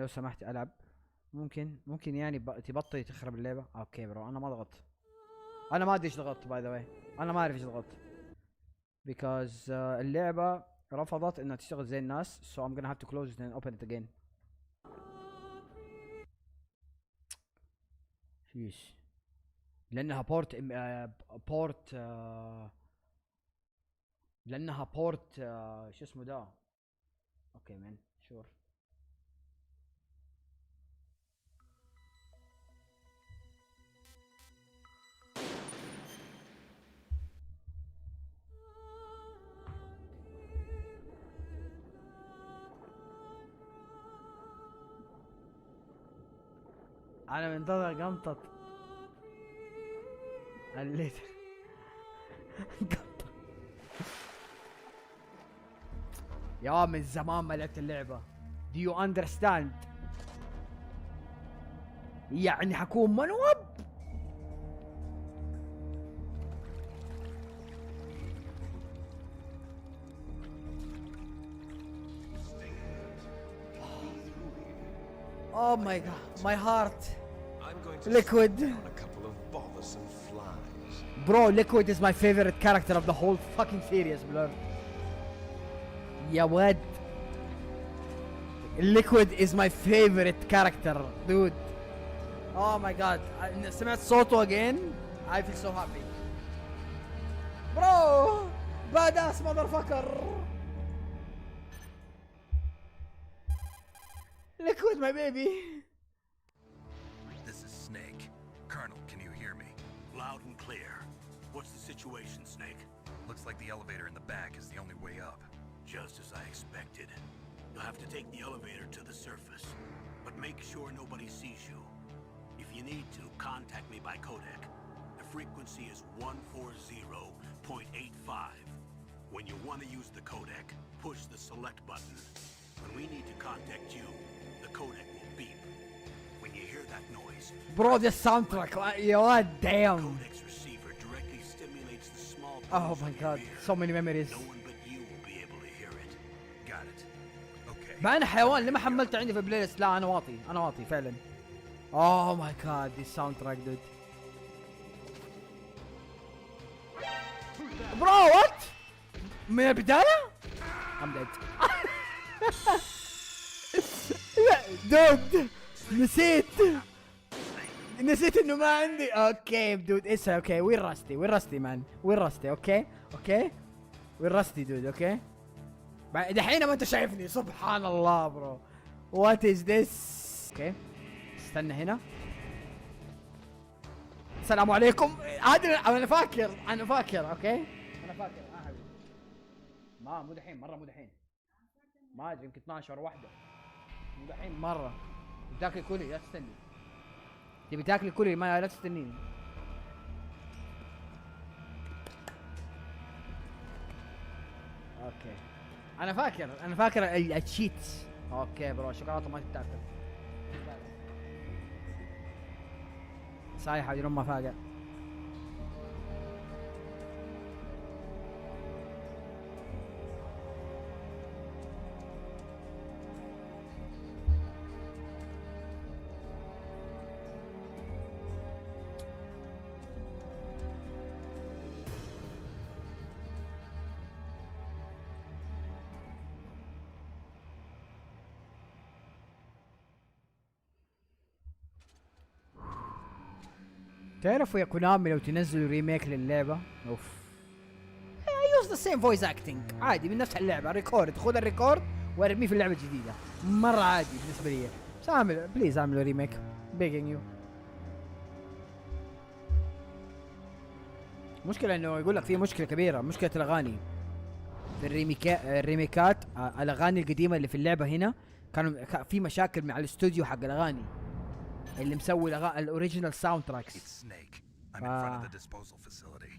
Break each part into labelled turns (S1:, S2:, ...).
S1: لو سمحت العب. ممكن يعني تبطل تخرب اللعبة. اوكي برو انا ما ضغطت. انا ما ادري ايش ضغطت باي ذا واي. انا ما اعرف ايش ضغطت. because اللعبة رفضت انها تشتغل زي الناس. so I'm gonna have to close it and open it again. فيش لانها بورت لانها بورت شو اسمه ده. اوكي مان شور. انا منتظر قمطة الليت قمطة. يا من زمان ما لعبت اللعبة. Do you understand؟ يعني حكون منوب. Oh my god, my heart. Liquid. Bro, Liquid is my favorite character of the whole fucking series, bro. يا ود. Liquid is my favorite character, dude. Oh my god. سمعت صوته again. I feel so happy. Bro, badass motherfucker. Liquid, my baby.
S2: This is Snake. Colonel, can you hear me?
S3: Loud and clear. What's the situation, Snake?
S2: Looks like the elevator in the back is the only way up.
S3: Just as I expected. You'll have to take the elevator to the surface. But make sure nobody sees you. If you need to, contact me by codec. The frequency is 140.85. When you want to use the codec, push the select button. When we need to contact you, the codec will beep. When you hear that noise,
S1: Bro, this soundtrack, god damn.
S3: the codec's receiver directly stimulates the small
S1: Oh my god, so many memories.
S3: No one but you will be able to hear it.
S2: Got it. Okay.
S1: ما انا حيوان ليه ما حملته عندي في البلاي ليست. لا انا واطي فعلا. Oh my god, this soundtrack dude. Bro, what? من البداية؟ I'm dead. دود نسيت انه ما عندي. اوكي دود اسا. اوكي وين راستي مان. اوكي وين راستي دود. اوكي دحين ما انت شايفني. سبحان الله برو. وات از ذس. اوكي استنى هنا. السلام عليكم. انا فاكر اوكي انا فاكر. حبيبي مو دحين مره مو دحين. ما ادري يمكن 12 واحده. مو دحين مره. تاكل كلي لا تستني. تبي تاكل كلي ما لا تستنيني. اوكي انا فاكر التشيت. اوكي برو شوكولاته ما تتاكل. صايحه بدون ما فاقع. تعرفوا يا كونامي لو تنزلوا ريميك للعبة اوف. I use the same voice acting عادي من نفس اللعبة. ريكورد خذ الريكورد وارميه في اللعبة الجديدة. مرة عادي بالنسبة لي. بس بليز اعملوا ريميك. begging you. مشكلة انه يقول لك في مشكلة كبيرة. مشكلة الاغاني في الريميكات. الاغاني القديمة اللي في اللعبة هنا كانوا في مشاكل مع الاستوديو حق الاغاني اللي مسوي الاوريجينال ساوند تراكس.
S2: It's Snake. I'm in front of the disposal facility.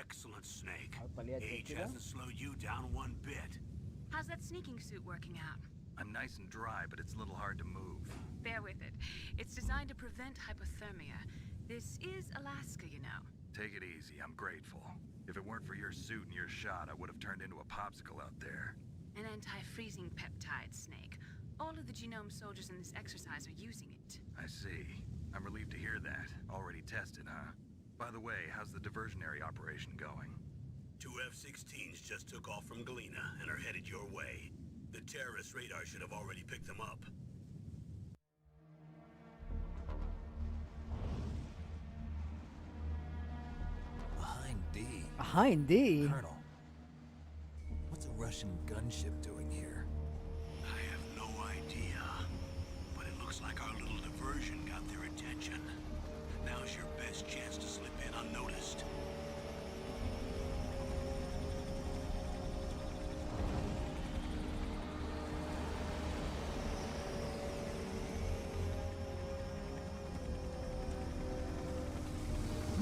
S3: Excellent, Snake. Age hasn't slowed you down one bit.
S4: How's that sneaking suit working out?
S2: I'm nice and dry, but it's a little hard to move.
S4: Bear with it. It's designed to prevent hypothermia. This is Alaska, you know.
S2: Take it easy. I'm grateful. If it weren't for your suit and your shot, I would have turned into a popsicle out there.
S4: An anti-freezing peptide, Snake. All of the genome soldiers in this exercise are using it.
S2: I see. I'm relieved to hear that. Already tested, huh? By the way, how's the diversionary operation going?
S3: 2 F-16s just took off from Galena and are headed your way. The terrorist radar should have already picked them up.
S5: Behind D.
S1: Behind D.
S5: Colonel, what's a Russian gunship doing here?
S3: I have no idea, but it looks like our little diversion got their attention. Now's your best chance to slip in unnoticed.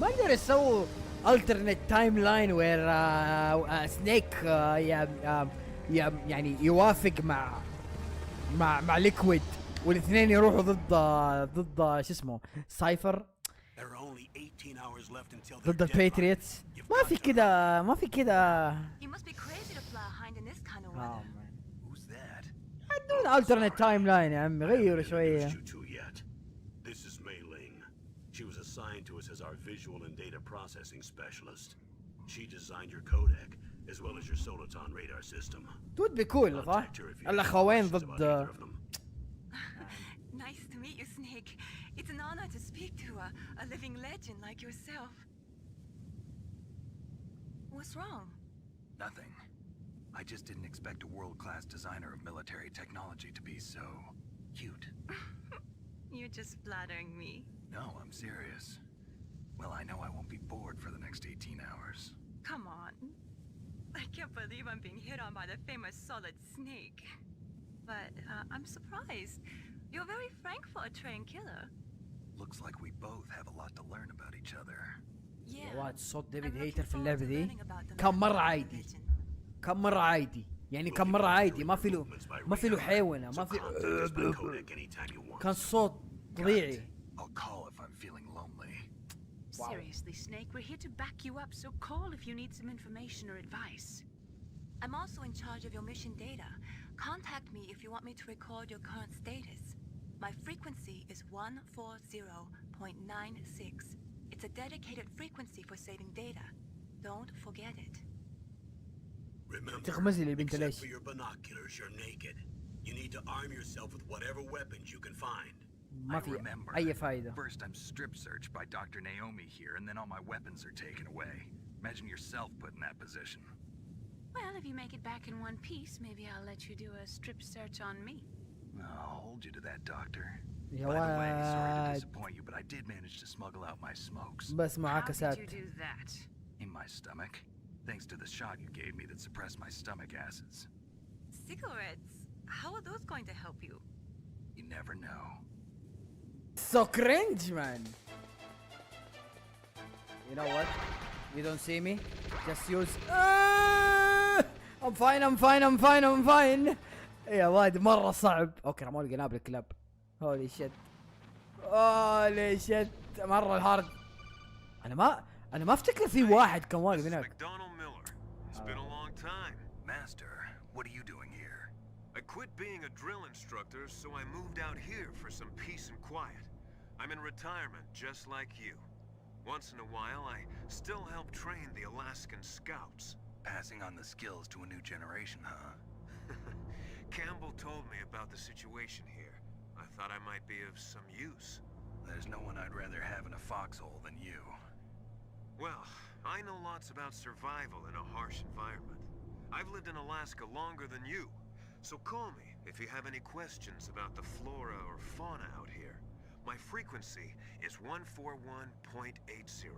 S1: ما اقدر يسووا alternate timeline where سنيك يعني يوافق مع ليكويد والاثنين يروحوا ضد شو اسمه سايفر
S3: There are only 18 hours left until
S1: ضد
S3: their
S1: الباتريوتس.
S3: deadline.
S1: ما في كده ما في كده.
S4: You must be crazy to fly behind in this kind of weather.
S2: Who's that?
S1: عندنا alternate timeline يا عمي غيروا شوية.
S3: You two yet. This is Mei Ling. She was assigned to us as our visual and data processing specialist. She designed your codec as well as your Soliton radar system.
S1: تود بيكول صح؟
S3: Contact her if you have
S1: الاخوين
S3: questions about
S1: ضد
S3: either of them.
S4: Nice to meet you, Snake. It's an honor to speak to a living legend like yourself. What's wrong?
S2: Nothing. I just didn't expect a world-class designer of military technology to be so cute.
S4: You're just flattering me.
S2: No, I'm serious. Well, I know I won't be bored for the next 18 hours.
S4: Come on. I can't believe I'm being hit on by the famous Solid Snake. But I'm surprised. You're very frank for a trained killer.
S2: Looks like we both have a lot to learn about each other.
S4: Yeah.
S1: واد صوت
S4: I'm
S1: ديفيد
S4: looking
S1: هيتر في
S4: forward
S1: اللعبة
S4: to
S1: دي
S4: learning about the
S1: كم مرة
S4: man
S1: عادي
S4: religion.
S1: كم مرة عادي يعني كم مرة عادي ما في له حيوانة ما في كان صوت طبيعي.
S2: I'll call if I'm feeling lonely.
S1: Wow.
S4: Seriously, Snake, we're here to back you up, so call if you need some information or advice. I'm also in charge of your mission data. Contact me if you want me to record your current status. My frequency is 140.96. It's a dedicated frequency for saving data. Don't forget it.
S3: Remember,
S1: تغمزي لي البنت
S3: except
S1: ليش؟
S3: for your binoculars, you're naked. You need to arm yourself with whatever weapons you can find.
S1: ما
S2: I
S1: في
S2: remember.
S1: أي فايدة.
S2: First I'm strip searched by Dr. Naomi here, and then all my weapons are taken away. Imagine yourself put in that position.
S4: Well, if you make it back in one piece, maybe I'll let you do a strip search on me.
S2: I'll hold you to that, Doctor.
S1: يا
S2: By the way, sorry to
S1: واد
S2: disappoint you, but I did manage to smuggle out my smokes.
S1: بس
S4: How
S1: معاك
S4: did
S1: سات.
S4: you do that?
S2: In my stomach. Thanks to the shot you gave me that suppressed my stomach acids.
S4: Cigarettes? How are those going to help you?
S2: You never know.
S1: So cringe, man. You know what? You don't see me? Just use. I'm fine. I'm fine. I'm fine. I'm fine. يا واد مرة صعب. اوكي رموا لي قنابل الكلاب. هولي شت. هولي شت. مرة الهارد. انا ما افتكر في واحد كان واقف هناك.
S6: McDonald Miller. It's been a long time.
S2: Master, what are you doing here?
S6: I quit being a drill instructor, so I moved out here for some peace and quiet. I'm in retirement, just like you. Once in a while, I still help train the Alaskan Scouts.
S2: Passing on the skills to a new generation, huh?
S6: Campbell told me about the situation here. I thought I might be of some use.
S2: There's no one I'd rather have in a foxhole than you.
S6: Well, I know lots about survival in a harsh environment. I've lived in Alaska longer than you, so call me if you have any questions about the flora or fauna out here. My frequency is 141.80.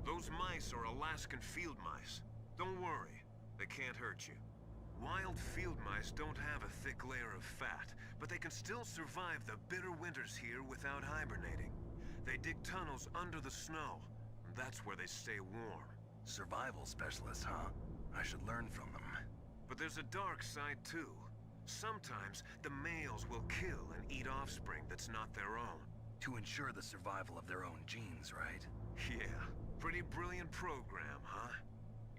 S6: Those mice are Alaskan field mice. Don't worry, they can't hurt you. Wild field mice don't have a thick layer of fat, but they can still survive the bitter winters here without hibernating. They dig tunnels under the snow. That's where they stay warm.
S2: Survival specialists, huh? I should learn from them.
S6: But there's a dark side too. Sometimes the males will kill and eat offspring that's not their own.
S2: To ensure the survival of their own genes, right?
S6: Yeah, pretty brilliant program, huh?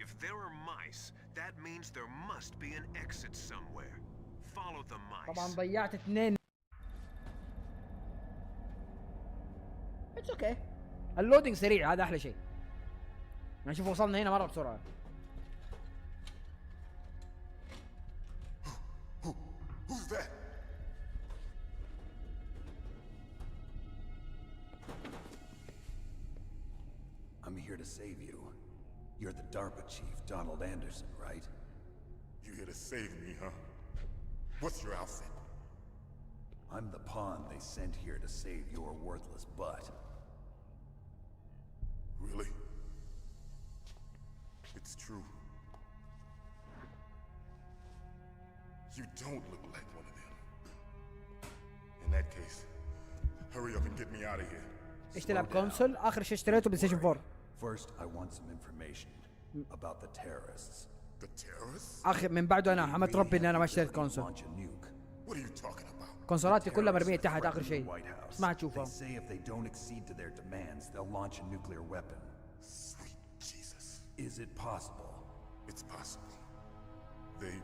S6: If there are mice, that means there must be an exit somewhere. followed the mice.
S1: طبعا ضيعت 2. اتس اوكي. اللودينج سريع، هذا احلى شيء. نشوف وصلنا هنا مره بسرعه.
S7: Who's that?
S5: I'm here to save you. You're the DARPA chief, Donald Anderson, right?
S7: You here to save me, huh? What's your outfit?
S5: I'm the pawn they sent here to save your worthless butt.
S7: Really? It's true. You don't look like one of them. In that case, hurry up and get me out of here.
S1: ايش تلعب كونسول؟ اخر شيء اشتريته بلاي ستيشن 4.
S5: First, I want some information about the terrorists.
S7: The terrorists?
S1: اخر من بعده انا حمدت ربي اني انا ما اشتريت كونسول.
S5: Launch a nuke.
S7: What are you talking about?
S1: كونسولاتي كلها مرميه تحت اخر شيء.
S5: White House.
S1: ما تشوفها.
S5: They say if they don't accede to their demands, they'll launch a nuclear weapon.
S7: Sweet Jesus.
S5: Is it possible?
S7: It's possible. They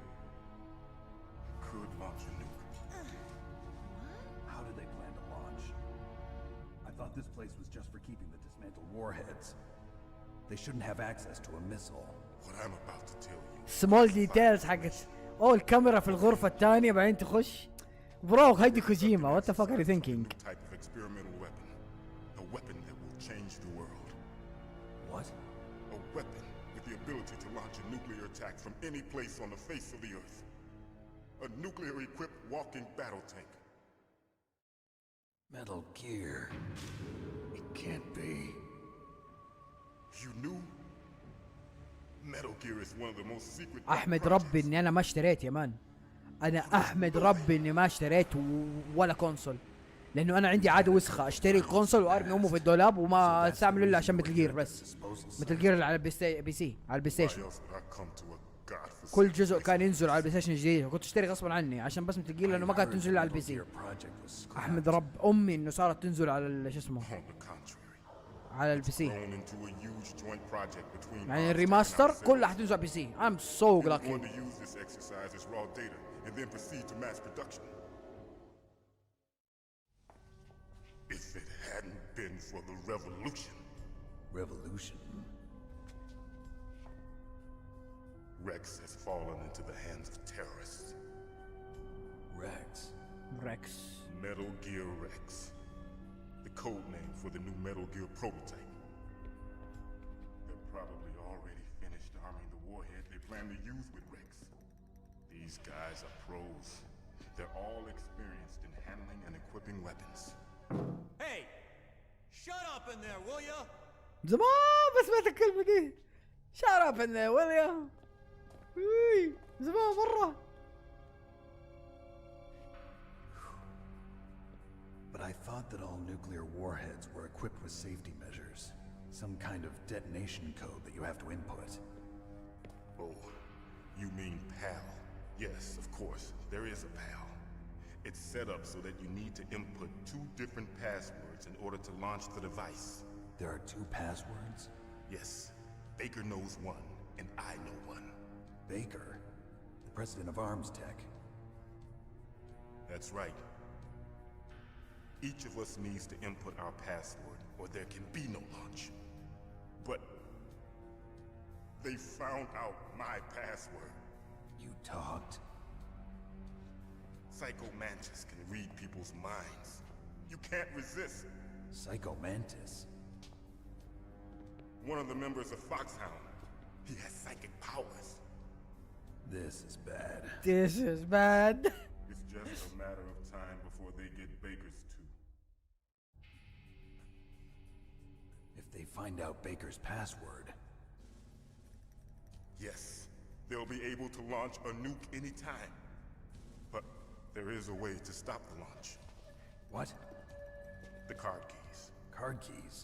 S7: could launch a nuke.
S5: How do they plan to launch? I thought this place was just for keeping the dismantled warheads. They shouldn't have access to a missile.
S7: What I'm about to tell you.
S1: سمول ديتيلز حقت الكاميرا في الغرفه الثانيه بعدين تخش. برو هيدي كوجيما. وات ذا فاك ار يو ثينكينج؟
S7: Type of experimental weapon. A weapon that will change the world.
S5: What?
S7: A weapon with the ability to launch a nuclear attack from any place on the face of the earth. A nuclear-equipped walking battle tank.
S5: Metal Gear. It can't be.
S7: You knew? Metal Gear is one of the most secret.
S1: احمد ربي اني انا ما اشتريت يا مان. انا احمد ربي اني ما اشتريت ولا كونسول، لانه انا عندي عاده وسخه اشتري الكونسول وارمي امه في الدولاب وما استعمله الا عشان متل جير بس. متل جير على البي سي على البلاي ستيشن. كل جزء كان ينزل على البلاي ستيشن الجديد وكنت اشتري غصبا عني عشان بس متل جير لانه ما كانت تنزل الا على البي سي. احمد رب امي انه صارت تنزل على شو اسمه على البي سي. يعني الريماستر كلها حتنزل على البي سي. I'm so lucky.
S7: And then proceed to mass production. If it hadn't been for the revolution.
S5: Revolution?
S7: Rex has fallen into the hands of terrorists.
S5: Rex?
S7: Metal Gear Rex. The code name for the new Metal Gear prototype. They're probably already finished arming the warhead they plan to use with Rex. These guys are pros. They're all experienced in handling and equipping weapons.
S3: Hey! Shut up in there, will ya?
S1: زمان بس سمعت الكلمة دي. Shut up in there, will ya? زمان مرة.
S5: But I thought that all nuclear warheads were equipped with safety measures. Some kind of detonation code that you have to input.
S7: Oh, you mean PAL? Yes, of course, there is a PAL. It's set up so that you need to input 2 different passwords in order to launch the device.
S5: There are 2 passwords?
S7: Yes, Baker knows one, and I know one.
S5: Baker? The president of Arms Tech?
S7: That's right. Each of us needs to input our password, or there can be no launch. But they found out my password.
S5: You talked?
S7: Psycho Mantis can read people's minds. You can't resist.
S5: Psycho Mantis?
S7: One of the members of Foxhound. He has psychic powers.
S5: This is bad.
S1: This is bad.
S7: It's just a matter of time before they get Baker's too.
S5: If they find out Baker's password...
S7: Yes, they'll be able to launch a nuke anytime. But there is a way to stop the launch.
S5: What?
S7: The card keys.
S5: Card keys?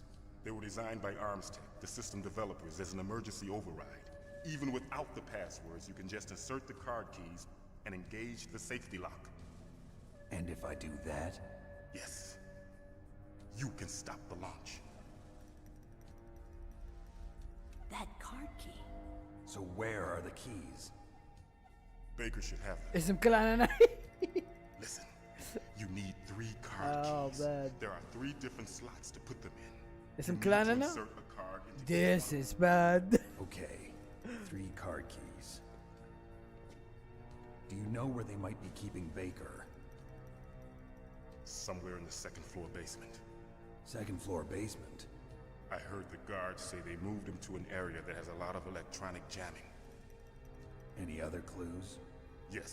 S7: They were designed by ArmsTech, the system developers, as an emergency override. Even without the passwords, you can just insert the card keys and engage the safety lock.
S5: And if I do that?
S7: Yes. You can stop the launch.
S4: That card key.
S5: So where are the keys?
S7: Baker should have them.
S1: اسم كل انا
S7: Listen, you need 3 card
S1: Oh,
S7: keys.
S1: bad.
S7: There are 3 different slots to put them in.
S1: اسم
S7: You need to
S1: كلاننا؟
S7: insert a card into
S1: This is bad.
S5: Okay, 3 card keys. Do you know where they might be keeping Baker?
S7: somewhere in the 2nd floor basement.
S5: 2nd floor basement?
S7: I heard the guards say they moved him to an area that has a lot of electronic jamming.
S5: Any other clues?
S7: Yes,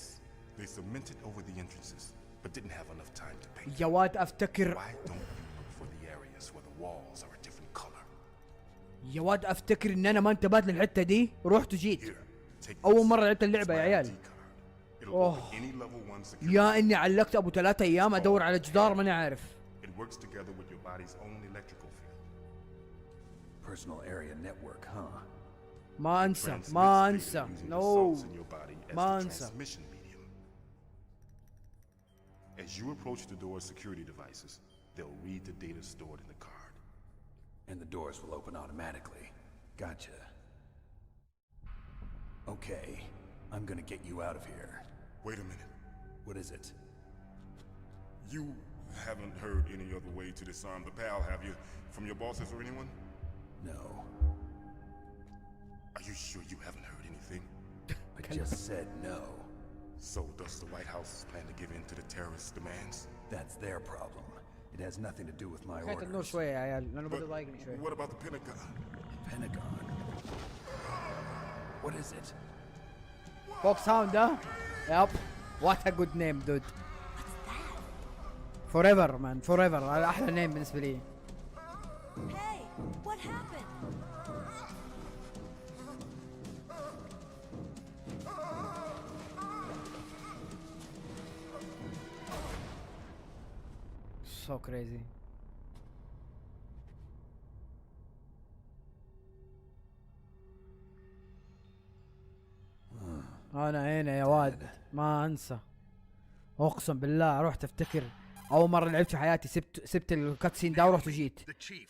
S7: they cemented over the entrances, but didn't have enough time to paint.
S1: يا واد افتكر
S7: Why don't you look for the areas where the walls are a different color?
S1: يا واد افتكر ان انا ما انتبهت للحته دي ورحت وجيت.
S7: Here, take
S1: اول
S7: this.
S1: مره لعبت
S7: It's
S1: اللعبه يا
S7: my
S1: عيال.
S7: ID card. It'll
S1: Oh.
S7: open any level 1 security.
S1: يا اني علقت ابو 3 ايام ادور على جدار ماني عارف.
S7: It works together with your body's own electrical field.
S5: Personal area network, huh?
S1: ما انسى
S7: Transmits
S1: ما
S7: data
S1: انسى
S7: using the
S1: نو
S7: cells in your body as
S1: ما
S7: the
S1: انسى.
S7: transmission medium. As you approach the door's security devices, they'll read the data stored in the card.
S5: And the doors will open automatically. Gotcha. Okay, I'm gonna get you out of here.
S7: Wait a minute.
S5: What is it?
S7: You haven't heard any other way to disarm the PAL, have you? From your bosses or anyone?
S5: No.
S7: Are you sure you haven't heard anything?
S5: I just said no.
S7: So does the White House plan to give in to the terrorists' demands?
S5: That's their problem. It has nothing to do with my
S1: خليت النور
S5: orders.
S1: شويه يا عيال لانه
S7: But
S1: بدا ضايقني شويه.
S7: what about the Pentagon?
S5: Pentagon. What is it?
S1: فوكس هاوند ها؟ يب. وات ا جود نيم دود. فور ايفر مان فور ايفر هذا احلى نيم بالنسبه لي.
S4: Hey, what happened?
S1: So crazy. انا هنا يا واد ما انسى اقسم بالله رحت افتكر اول مره لعبت في حياتي سبت الكاتسين ده ورحت وجيت
S2: The chief.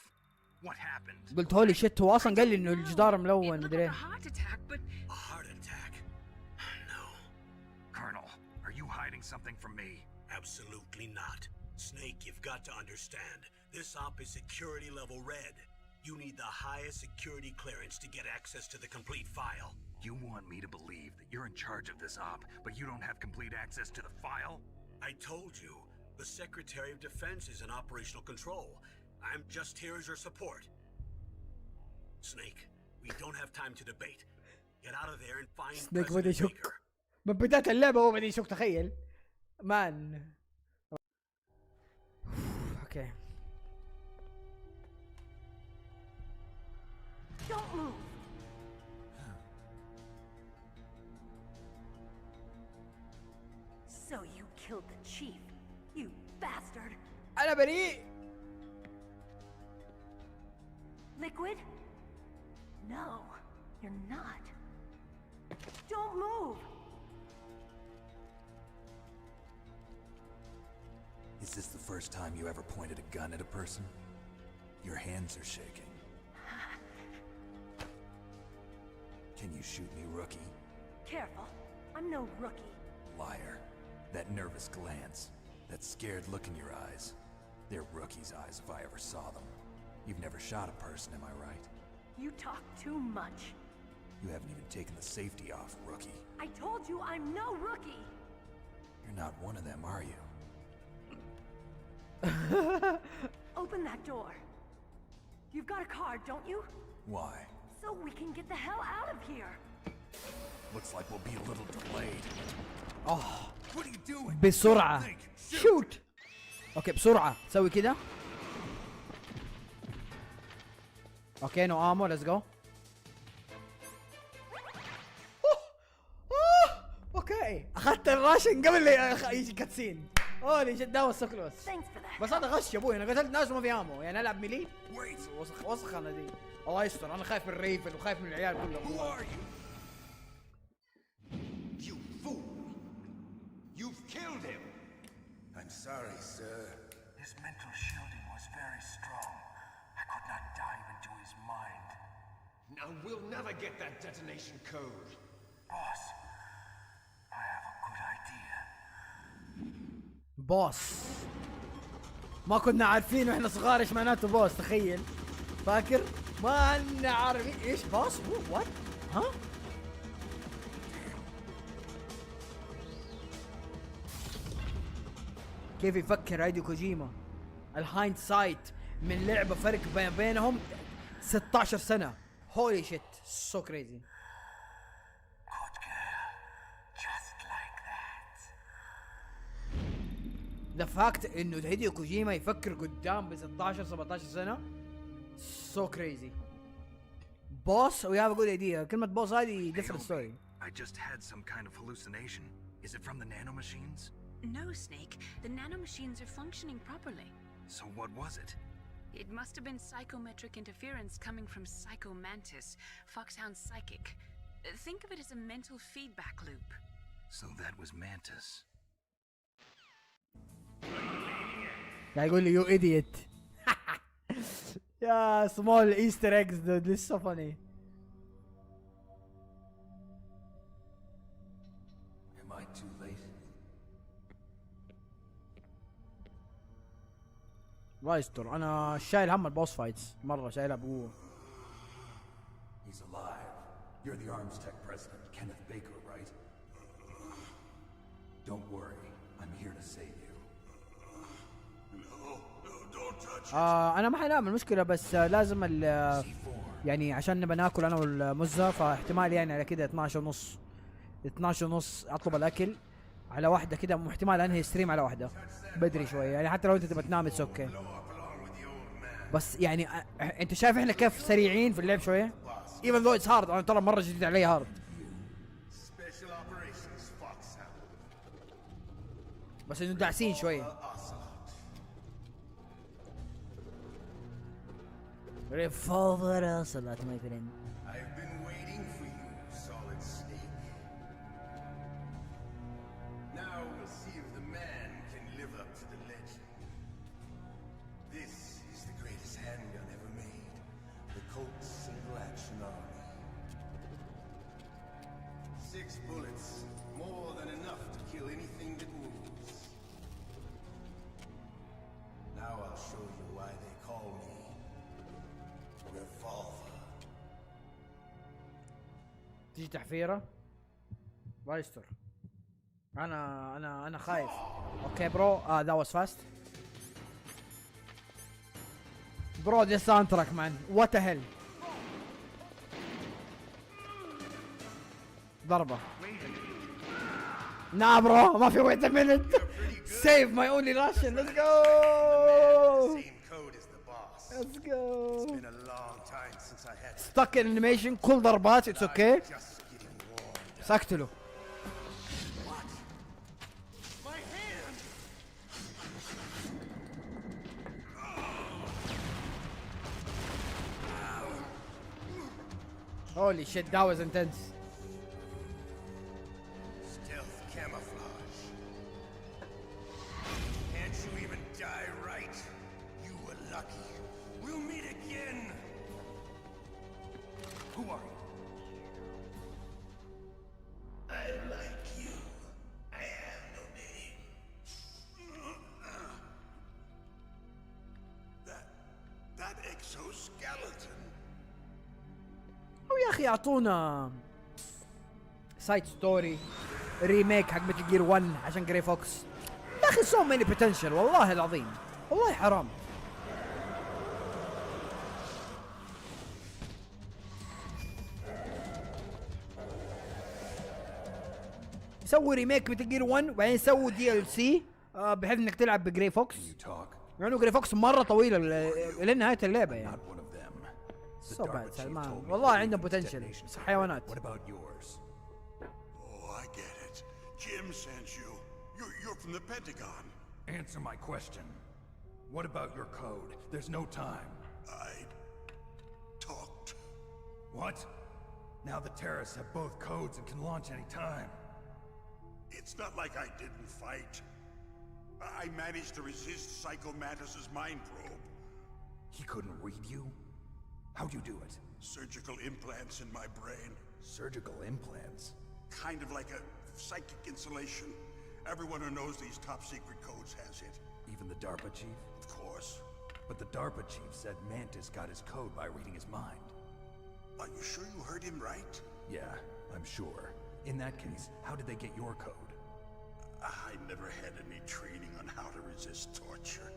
S2: What happened?
S1: قلت هولي شت هو اصلا قال لي انه الجدار ملون
S4: It looked
S1: مدري
S4: like
S1: ايه.
S4: a heart attack, but
S3: A heart attack? No,
S2: Colonel, are you hiding something from me?
S3: absolutely not. Snake, you've got to understand. This op is security level red. You need the highest security clearance to get access to the complete file.
S2: You want me to believe that you're in charge of this op, but you don't have complete access to the file?
S3: I told you, the Secretary of Defense is in operational control. I'm just here as your support. Snake, we don't have time to debate. Get out of there and find
S1: Snake بدا
S3: President
S1: يشك.
S3: Baker.
S1: من بداية اللعبة هو بدا يشك تخيل. مان. اوكي.
S4: don't move. So you killed the chief, you bastard.
S1: انا بريء.
S4: Liquid? No, you're not. Don't move.
S5: Is this the first time you ever pointed a gun at a person? Your hands are shaking. Can you shoot me, rookie?
S4: Careful, I'm no rookie.
S5: Liar. That nervous glance, that scared look in your eyes. They're rookie's eyes if I ever saw them. You've never shot a person, am I right?
S4: You talk too much.
S5: You haven't even taken the safety off, rookie.
S4: I told you I'm no rookie.
S5: You're not one of them, are you?
S4: Open that door. You've got a card, don't you?
S5: Why?
S4: So we can get the hell out of here.
S5: Looks like we'll be a little delayed.
S1: اوه
S5: What are you doing?
S1: بسرعة.
S5: Think.
S1: شوت. اوكي بسرعة سوي كذا. اوكي نو امو ليتس جو. اوكي اخذت الراشن قبل لا يجي كاتسين. هولي جد ده was so close.
S4: Thanks for that.
S1: بس هذا غش يا ابوي انا قتلت ناس وما في امو يعني العب ميلي.
S5: Wait.
S1: وسخ انا دي. الله يستر انا خايف من الريفل وخايف من العيال
S5: Who
S1: كلهم.
S5: are you?
S8: You fool! You've killed him!
S5: I'm sorry, sir.
S8: His mental shielding was very strong. I could not dive into his mind. Now we'll never get that detonation code. Boss, I have a good idea.
S1: بوس. ما كنا عارفين واحنا صغار ايش معناته بوس، تخيل. فاكر؟ ما كنا عارفين ايش بوس. وات؟ ها؟ كيف يفكر هيدي كوجيما؟ الهايند سايت من لعبة فرق بينهم 16 سنة. هولي شيت، سو كريزي. ذا فاكت انه هيديو كوجيما يفكر قدام ب 16 17 سنة، سو كريزي. بوس ويا بقول ايديها كلمة بوس هذه different story.
S2: I just had some kind of hallucination. Is it from the nanomachines?
S4: No, Snake. The nanomachines are functioning properly.
S2: So what was it?
S4: It must have been psychometric interference coming from Psycho Mantis, Foxhound's psychic. Think of it as a mental feedback loop.
S2: So that was Mantis.
S1: قاعد يقول لي يو ايديت. يا سمول ايستر ايجز دود، لسه فاني.
S5: Am I too late?
S1: الله يستر، انا شايل هم البوس فايتس مره، شايلها بقوه.
S5: He's alive. You're the Arms Tech president, Kenneth Baker, right? Don't worry, I'm here to save you.
S1: انا ما حنام المشكله، بس لازم يعني عشان نبى ناكل انا والمزه، فاحتمال يعني على كده 12:30 اطلب الاكل على واحده كده، احتمال انهي ستريم على واحده بدري شويه، يعني حتى لو انت تبى تنام اتس اوكي. بس يعني انت شايف احنا كيف سريعين في اللعب شويه، even though it's hard. انا ترى مره جديد علي هارد، بس انه داعسين شويه. ريفولفر صلات ماي فريند.
S8: I've been waiting for you, Solid Snake. Now we'll see if the man can live up to the legend. This is the greatest handgun ever made. The Colt Single Action Army. 6 bullets, more than enough to kill anything that moves. Now I'll show you why they call me Revolver.
S1: تيجي تحفيره الله يستر. انا خايف. اوكي برو، ذا واز فاست برو. دي ساوند تراك مان، وات ذا هيل. ضربه. نا برو، ما في ويت ا مينت. سيف ماي اونلي راشن. ليتس جو. Let's go.
S8: It's been a long time since I had
S1: stuck in animation. كل ضربات اتس اوكي. ساكتله. Holy shit, that was intense.
S8: stealth camouflage. Can't you even die right? You were lucky. We'll meet again. Who are you? I like you. I have no name. That exoskeleton.
S1: او يا اخي اعطونا سايد ستوري ريميك حق ميتل جير 1 عشان جري فوكس. يا اخي سو ماني بوتنشل، والله العظيم، والله حرام. سووا ريميك ميتل جير 1 وبعدين سووا دي ال سي بحيث انك تلعب بجري فوكس، لانه جري فوكس مره طويله لين نهايه اللعبه يعني. سو باد سلمان، والله عندهم بوتنشل حيوانات.
S7: Oh, I get it. Jim sent you. You're from the Pentagon.
S5: Answer my question. What about your code? There's no time.
S7: I talked.
S5: What? Now the terrorists have both codes and can launch any time.
S7: It's not like I didn't fight. I managed to resist Psycho Mantis's mind probe.
S5: He couldn't read you? How'd you do it?
S7: Surgical implants in my brain.
S5: Surgical implants?
S7: Kind of like a psychic insulation.
S3: Everyone who knows these top secret codes has it.
S5: Even the DARPA chief?
S3: Of course.
S5: But the DARPA chief said Mantis got his code by reading his mind.
S3: Are you sure you heard him right?
S5: Yeah, I'm sure. In that case, how did they get your code?
S3: I never had any training on how to resist torture.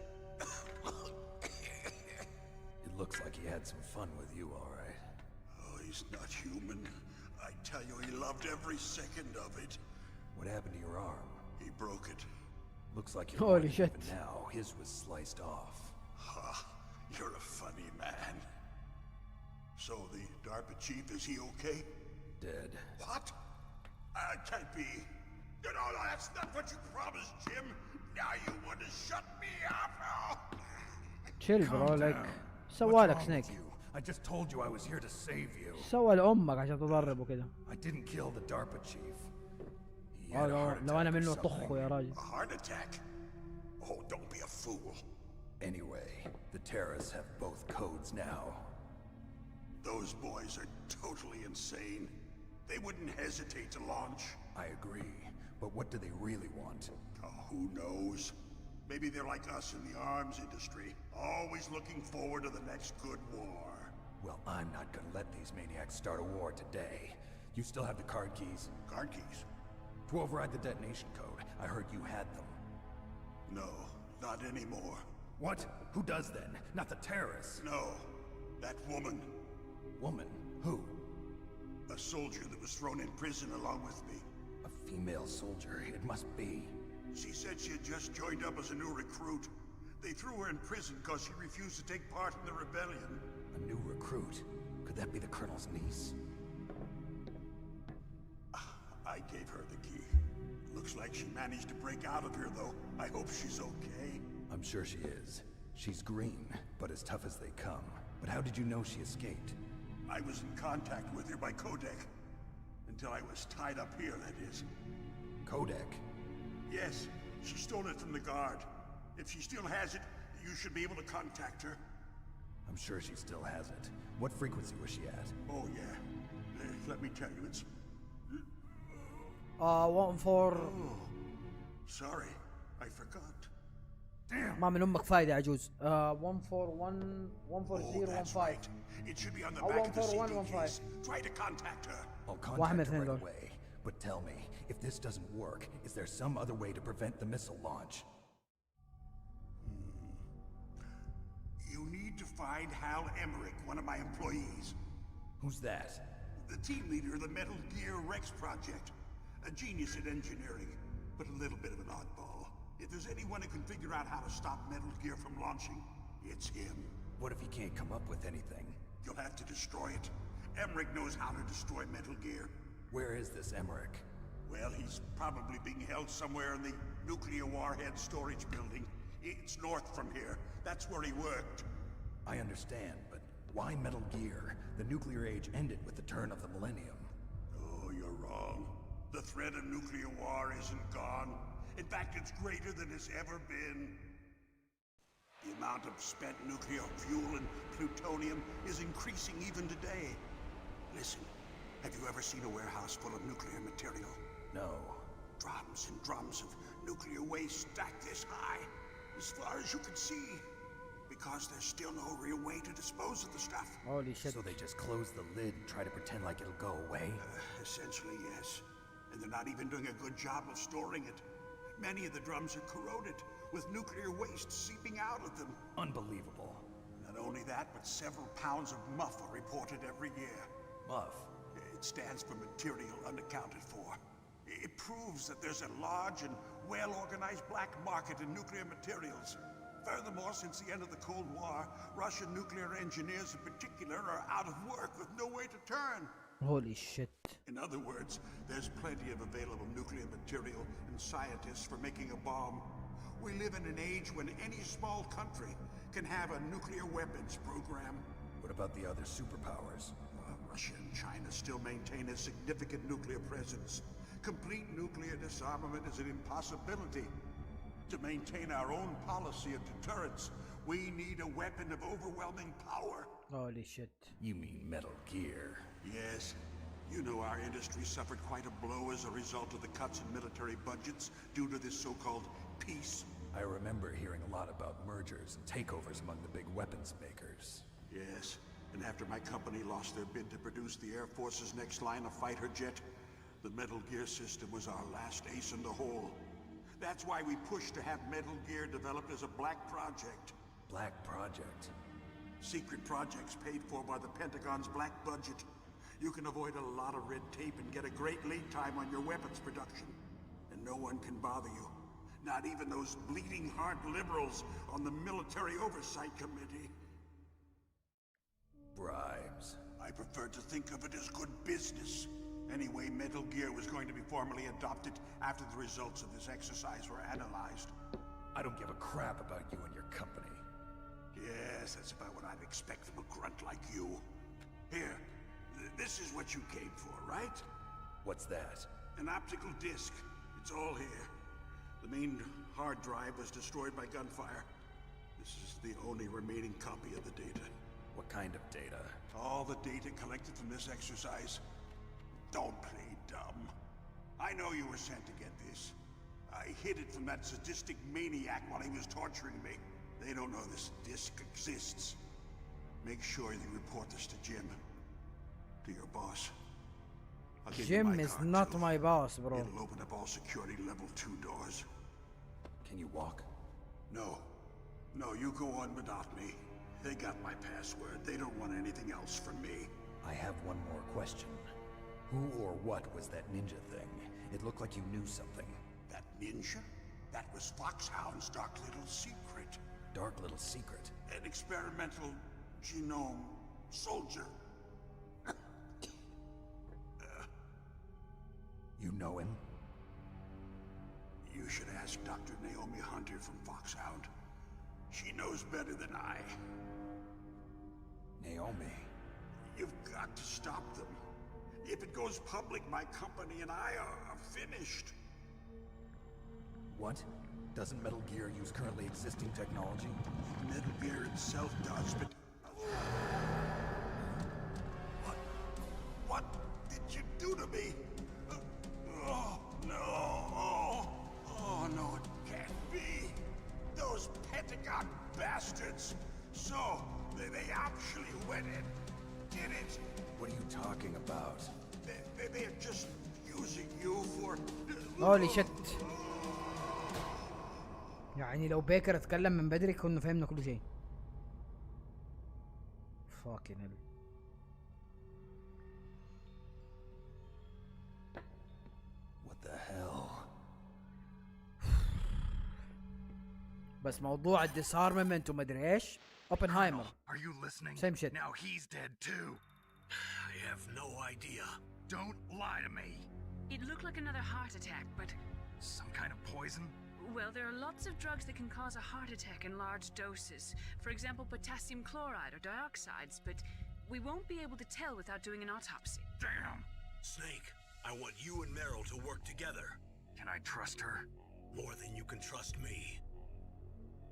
S5: It looks like he had some fun with you, all right.
S3: Oh, he's not human. I tell you, he loved every second of it.
S5: What happened to your arm?
S3: He broke it.
S5: Looks like you're
S1: Holy
S5: right,
S1: shit.
S5: but now his was sliced off.
S3: Ha, you're a funny man. So the DARPA chief, is he okay?
S5: Dead.
S3: What? Can't be. You know, that's not what you promised, Jim. Now you want to shut me up?
S1: chill bro
S5: Calm
S1: like
S5: down.
S1: سوالك
S5: What's wrong
S1: سنيك
S5: with you? I just told you I was here to save you.
S1: سوى لأمك عشان تضرب وكذا.
S5: I didn't kill the DARPA chief. He had a
S1: لو
S5: heart
S1: لو أنا
S5: attack or
S1: منه
S5: something.
S1: طخه يا راجل.
S3: A heart attack? Oh, don't be a fool.
S5: Anyway, the terrorists have both codes now.
S3: Those boys are totally insane. They wouldn't hesitate to launch.
S5: I agree, but what do they really want?
S3: Oh, who knows? Maybe they're like us in the arms industry, always looking forward to the next good war.
S5: Well, I'm not gonna let these maniacs start a war today. You still have the card keys?
S3: Card keys?
S5: To override the detonation code. I heard you had them.
S3: No, not anymore.
S5: What? Who does then? Not the terrorists.
S3: No, that woman.
S5: Woman? Who?
S3: A soldier that was thrown in prison along with me.
S5: A female soldier. It must be.
S3: She said she had just joined up as a new recruit. They threw her in prison because she refused to take part in the rebellion.
S5: A new recruit? Could that be the Colonel's niece?
S3: I gave her the key. Looks like she managed to break out of here, though. I hope she's okay.
S5: I'm sure she is. She's green, but as tough as they come. But how did you know she escaped?
S3: I was in contact with her by codec. Until I was tied up here, that is.
S5: Codec?
S3: Yes, she stole it from the guard. If she still has it, you should be able to contact her.
S5: I'm sure she still has it. What frequency was she at?
S3: Oh, yeah. Let me tell you, it's...
S1: 14
S3: Sorry, I forgot.
S1: ما من أمك فايدة عجوز. 141
S3: that's
S1: 14015.
S3: right. It should be on the
S1: Oh,
S3: back of the
S1: 14115.
S3: CD case. Try to contact her.
S5: I'll
S1: واحد
S5: contact
S1: من
S5: her
S1: الاثنين
S5: right
S1: دول.
S5: away. But tell me, if this doesn't work, is there some other way to prevent the missile launch?
S3: You need to find Hal Emmerich, one of my employees.
S5: Who's that?
S3: The team leader of the Metal Gear Rex project. A genius at engineering, but a little bit of an oddball. If there's anyone who can figure out how to stop Metal Gear from launching, it's him.
S5: What if he can't come up with anything?
S3: You'll have to destroy it. Emmerich knows how to destroy Metal Gear.
S5: Where is this Emmerich?
S3: Well, he's probably being held somewhere in the nuclear warhead storage building. It's north from here. That's where he worked.
S5: I understand, but why Metal Gear? The nuclear age ended with the turn of the millennium.
S3: Oh, you're wrong. The threat of nuclear war isn't gone. In fact, it's greater than it's ever been. The amount of spent nuclear fuel and plutonium is increasing even today. Listen, have you ever seen a warehouse full of nuclear material?
S5: No.
S3: Drums and drums of nuclear waste stacked this high, as far as you can see. Because there's still no real way to dispose of the stuff.
S1: Holy shit.
S5: So they just close the lid and try to pretend like it'll go away?
S3: Essentially, yes. And they're not even doing a good job of storing it. Many of the drums are corroded, with nuclear waste seeping out of them.
S5: Unbelievable.
S3: Not only that, but several pounds of muff are reported every year.
S5: Muff?
S3: It stands for material unaccounted for. It proves that there's a large and well-organized black market in nuclear materials. Furthermore, since the end of the Cold War, Russian nuclear engineers in particular are out of work with no way to turn.
S1: Holy shit.
S3: In other words, there's plenty of available nuclear material and scientists for making a bomb. We live in an age when any small country can have a nuclear weapons program.
S5: What about the other superpowers?
S3: Russia and China still maintain a significant nuclear presence. Complete nuclear disarmament is an impossibility. To maintain our own policy of deterrence, we need a weapon of overwhelming power.
S1: Holy shit.
S5: You mean Metal Gear?
S3: Yes, You know our industry suffered quite a blow as a result of the cuts in military budgets due to this so-called peace.
S5: I remember hearing a lot about mergers and takeovers among the big weapons makers.
S3: Yes, and after my company lost their bid to produce the Air Force's next line of fighter jet, the Metal Gear system was our last ace in the hole. That's why we pushed to have Metal Gear developed as a black project.
S5: Black project?
S3: Secret projects paid for by the Pentagon's black budget. You can avoid a lot of red tape and get a great lead time on your weapons production. And no one can bother you. Not even those bleeding heart liberals on the Military Oversight Committee.
S5: Bribes.
S3: I prefer to think of it as good business. Anyway, Metal Gear was going to be formally adopted after the results of this exercise were analyzed.
S5: I don't give a crap about you and your company.
S3: Yes, that's about what I'd expect from a grunt like you. Here, this is what you came for, right?
S5: What's that?
S3: An optical disc. It's all here. The main hard drive was destroyed by gunfire. This is the only remaining copy of the data.
S5: What kind of data?
S3: All the data collected from this exercise. Don't play dumb. I know you were sent to get this. I hid it from that sadistic maniac while he was torturing me. They don't know this disc exists. Make sure you report this to Jim. To your boss. I'll give you
S1: Jim
S3: my
S1: is
S3: card,
S1: not
S3: too.
S1: my boss, bro.
S3: It'll open up all security level 2 doors.
S5: Can you walk?
S3: No. No, you go on without me. They got my password. They don't want anything else from me.
S5: I have one more question. Who or what was that ninja thing? It looked like you knew something.
S3: That ninja? That was Foxhound's dark little secret.
S5: Dark little secret?
S3: An experimental genome soldier.
S5: You know him?
S3: You should ask Dr. Naomi Hunter from Foxhound. She knows better than I.
S5: Naomi?
S3: You've got to stop them. If it goes public, my company and I are finished.
S5: What? Doesn't Metal Gear use currently existing technology?
S3: Metal Gear itself does, but... What did you do to me? Oh, no. Oh, no, it can't be. Those Pentagon bastards. So, they actually went and did it.
S5: What are you talking about?
S3: They're just using you for...
S1: هولي شت. يعني لو بيكر اتكلم من بدري كنا فهمنا كل شيء. fucking hell.
S5: What the hell?
S1: بس موضوع الديسارممنت وما ادري ايش. اوبنهايمر.
S2: Are you listening?
S1: Same shit.
S2: Now he's dead too.
S3: I have no idea.
S2: Don't lie to me.
S9: It looked like another heart attack, but...
S2: Some kind of poison?
S9: Well, there are lots of drugs that can cause a heart attack in large doses. For example, potassium chloride or dioxides, but we won't be able to tell without doing an autopsy.
S2: Damn.
S3: Snake, I want you and Meryl to work together.
S2: Can I trust her?
S3: More than you can trust me.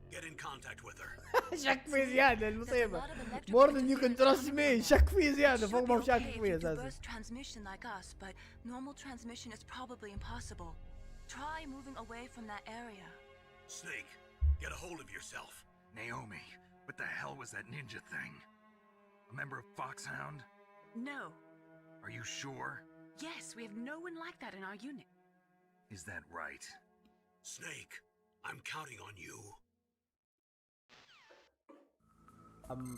S3: Get in contact with her.
S1: شك في زيادة المصيبة. More than you can trust me. شك في زيادة فوق ما شك في أساسا.
S4: burst transmission like us, but normal transmission is probably impossible. Try moving away from that area.
S3: Snake, get a hold of yourself.
S2: Naomi, what the hell was that ninja thing? A member of Foxhound?
S9: No.
S2: Are you sure?
S9: Yes, we have no one like that in our unit.
S2: Is that right?
S3: Snake, I'm counting on you.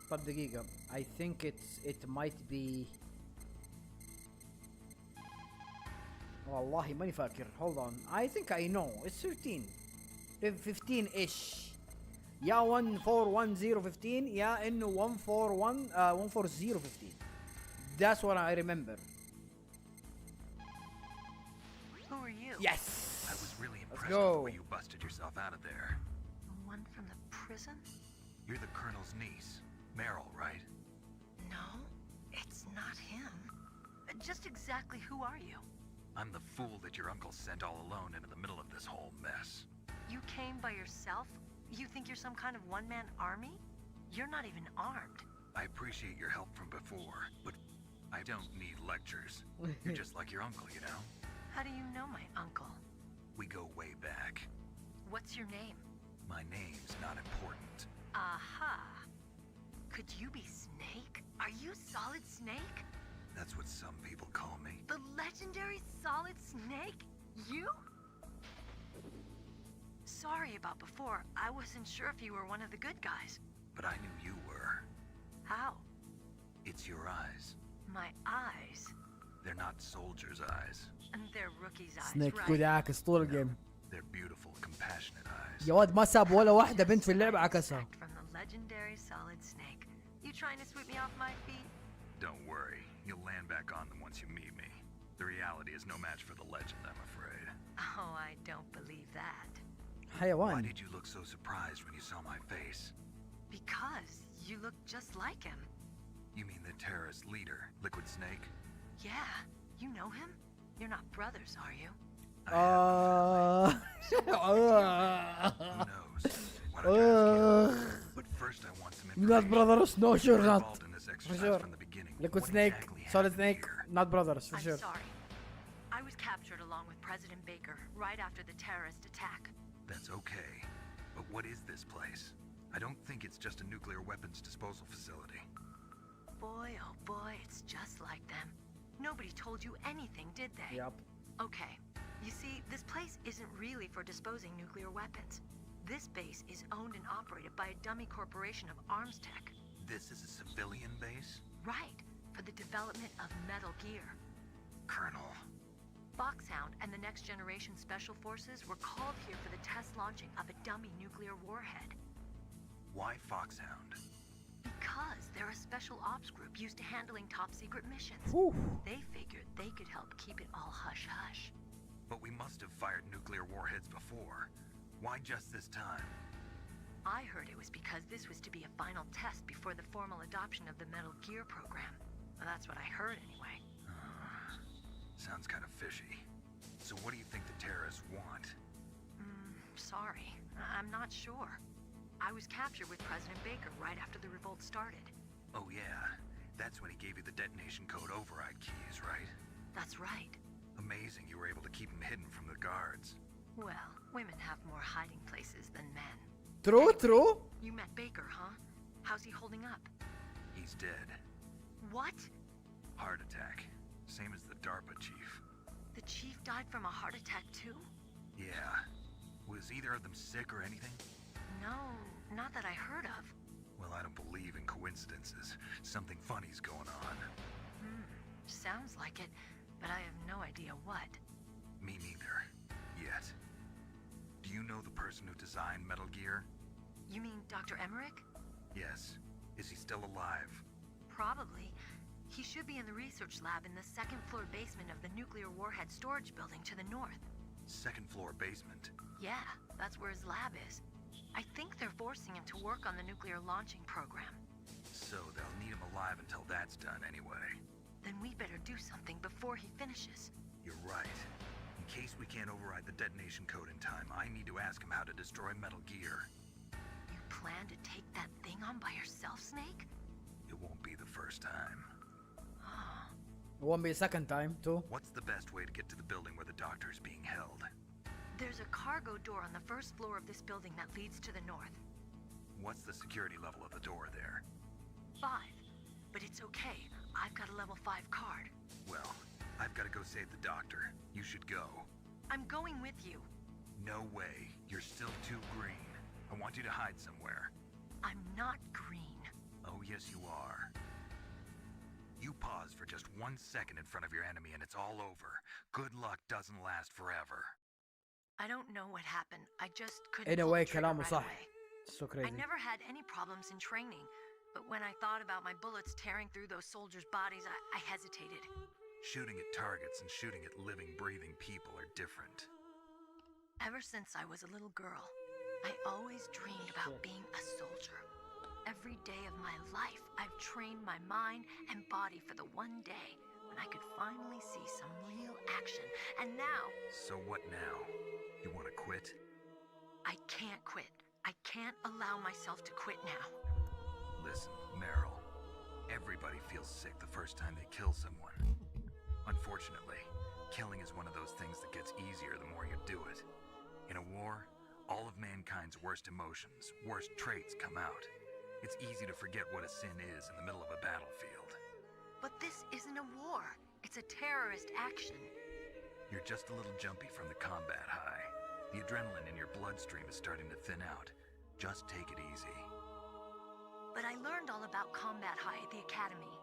S1: طب دقيقة. I think it might be. والله ماني فاكر. Hold on. I think I know. It's 15. 15-ish. يا 141015 يا إنه 14015. That's what I remember.
S4: Who are you?
S1: Yes.
S2: I was really
S1: Let's
S2: impressed with
S1: go.
S2: the way you busted yourself out of there.
S4: The one from the prison?
S2: You're the Colonel's niece, Meryl, right?
S4: No, it's not him. Just exactly who are you?
S2: I'm the fool that your uncle sent all alone into the middle of this whole mess.
S10: You came by yourself? You think you're some kind of one-man army? You're not even armed.
S2: I appreciate your help from before, but I don't need lectures. You're just like your uncle, you know?
S10: How do you know my uncle?
S2: We go way back.
S10: What's your name?
S2: My name's not important.
S10: Aha. Could you be Snake? Are you Solid Snake?
S2: That's what some people call me.
S10: The legendary Solid Snake? You? Sorry about before. I wasn't sure if you were one of the good guys.
S2: But I knew you were.
S10: How?
S2: It's your eyes.
S10: My eyes.
S2: They're not soldiers' eyes.
S10: And they're rookies' eyes,
S1: سنيك
S10: right?
S1: يقول يعكس طول الجيم.
S2: They're beautiful, compassionate eyes.
S1: يا واد ما ساب ولا واحدة بنت في اللعبة عكسها.
S10: From the legendary Solid Snake. You trying to sweep me off my feet?
S2: Don't worry. You'll land back on them once you meet me. The reality is no match for the legend, I'm afraid.
S10: Oh, I don't believe that.
S2: Why
S1: حيوان.
S2: did you look so surprised when you saw my face?
S10: Because you look just like him.
S2: You mean the terrorist leader, Liquid Snake?
S10: Yeah, you know him? You're not brothers, are you?
S2: Who knows? Why don't you ask him? But first I want some information.
S1: Not brothers, no sure
S2: You were
S1: not.
S2: involved in this
S1: For
S2: exercise
S1: sure.
S2: from the beginning.
S1: Liquid
S2: What
S1: Snake,
S2: exactly
S1: Solid
S2: happened
S1: Snake,
S2: here?
S1: not brothers for
S10: I'm
S1: sure.
S10: sorry. I was captured along with President Baker right after the terrorist attack.
S2: That's okay. But what is this place? I don't think it's just a nuclear weapons disposal facility.
S10: Boy, oh boy, it's just like them. Nobody told you anything, did they?
S1: Yep.
S10: Okay. You see, this place isn't really for disposing nuclear weapons. This base is owned and operated by a dummy corporation of arms tech.
S2: This is a civilian base?
S10: Right, for the development of Metal Gear.
S2: Colonel.
S10: Foxhound and the Next Generation Special Forces were called here for the test launching of a dummy nuclear warhead.
S2: Why Foxhound?
S10: Because they're a special ops group used to handling top-secret missions.
S1: Whew.
S10: They figured they could help keep it all hush-hush.
S2: But we must have fired nuclear warheads before. Why just this time?
S10: I heard it was because this was to be a final test before the formal adoption of the Metal Gear program. Well, that's what I heard anyway.
S2: Sounds kind of fishy. So what do you think the terrorists want?
S10: Sorry. I'm not sure. I was captured with President Baker right after the revolt started.
S2: Oh yeah, that's when he gave you the detonation code override keys, right?
S10: That's right.
S2: Amazing you were able to keep him hidden from the guards.
S10: Well, women have more hiding places than men.
S1: True, true.
S10: You met Baker, huh? How's he holding up?
S2: He's dead.
S10: What?
S2: Heart attack. Same as the DARPA chief.
S10: The chief died from a heart attack too?
S2: Yeah. Was either of them sick or anything?
S10: No, not that I heard of.
S2: Well, I don't believe in coincidences. Something funny's going on.
S10: Sounds like it, but I have no idea what.
S2: Me neither. Yet. Do you know the person who designed Metal Gear?
S10: You mean Dr. Emmerich?
S2: Yes. Is he still alive?
S10: Probably. He should be in the research lab in the second floor basement of the nuclear warhead storage building to the north.
S2: Second floor basement?
S10: Yeah, that's where his lab is. I think they're forcing him to work on the nuclear launching program.
S2: So they'll need him alive until that's done anyway.
S10: Then we better do something before he finishes.
S2: You're right. In case we can't override the detonation code in time, I need to ask him how to destroy Metal Gear.
S10: You plan to take that thing on by yourself, Snake?
S2: It won't be the first time.
S1: It won't be a second time too.
S2: What's the best way to get to the building where the doctor is being held?
S10: There's a cargo door on the first floor of this building that leads to the north.
S2: What's the security level of the door there?
S10: 5. But it's okay. I've got a level 5 card.
S2: Well, I've got to go save the doctor. You should go.
S10: I'm going with you.
S2: No way. You're still too green. I want you to hide somewhere.
S10: I'm not green.
S2: Oh, yes, you are. You pause for just 1 second in front of your enemy and it's all over. Good luck doesn't last forever.
S10: I don't know what happened. I just couldn't
S1: In a
S10: pull
S1: way
S10: the trigger
S1: كلامه
S10: right
S1: صح.
S10: away.
S1: So crazy.
S10: I never had any problems in training, but when I thought about my bullets tearing through those soldiers' bodies, I hesitated.
S2: Shooting at targets and shooting at living, breathing people are different.
S10: Ever since I was a little girl, I always dreamed about being a soldier. Every day of my life, I've trained my mind and body for the one day when I could finally see some real action. And now...
S2: So what now? You want to quit?
S10: I can't quit. I can't allow myself to quit now.
S2: Listen, Meryl. Everybody feels sick the first time they kill someone. Unfortunately, killing is one of those things that gets easier the more you do it. In a war, all of mankind's worst emotions, worst traits come out. It's easy to forget what a sin is in the middle of a battlefield.
S10: But this isn't a war. It's a terrorist action.
S2: You're just a little jumpy from the combat high. The adrenaline in your bloodstream is starting to thin out. Just take it easy.
S10: But I learned all about combat high at the academy.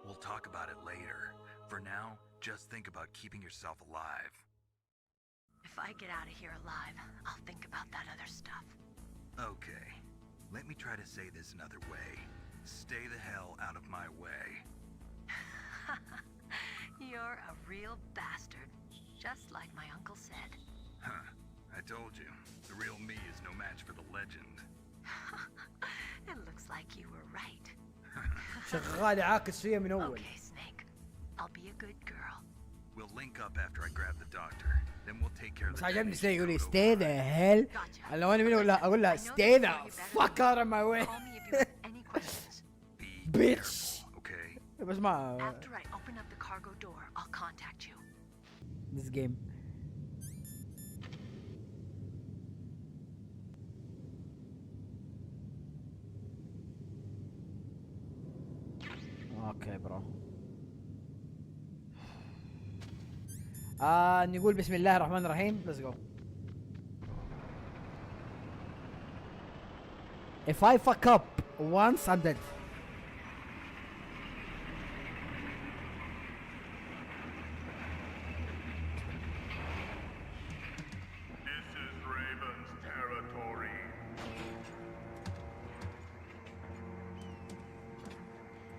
S2: We'll talk about it later. For now, just think about keeping yourself alive.
S10: If I get out of here alive, I'll think about that other stuff.
S2: Okay. Let me try to say this another way. Stay the hell out of my way.
S10: You're a real bastard, just like my uncle said.
S2: Huh. I told you. The real me is no match for the legend.
S10: It looks like you were right.
S1: شغال عاكس فيها من أول.
S10: Okay, Snake. I'll be a good girl.
S2: We'll link up after I grab the doctor. Then we'll take care of
S1: بس
S2: the
S1: عجبني
S2: damage
S1: سنيك يقول لي
S2: code
S1: stay
S2: over.
S1: the hell. لو أنا مني أقول لها stay the fuck out of my way.
S10: Call me if you have any questions.
S2: Be
S1: Bitch.
S2: careful, okay?
S1: بس ما
S10: After I open up the cargo door, I'll contact you.
S1: this game. اوكي برو. نقول بسم الله الرحمن الرحيم. Let's go. If I fuck up once, I'm dead.
S7: This is Raven's territory.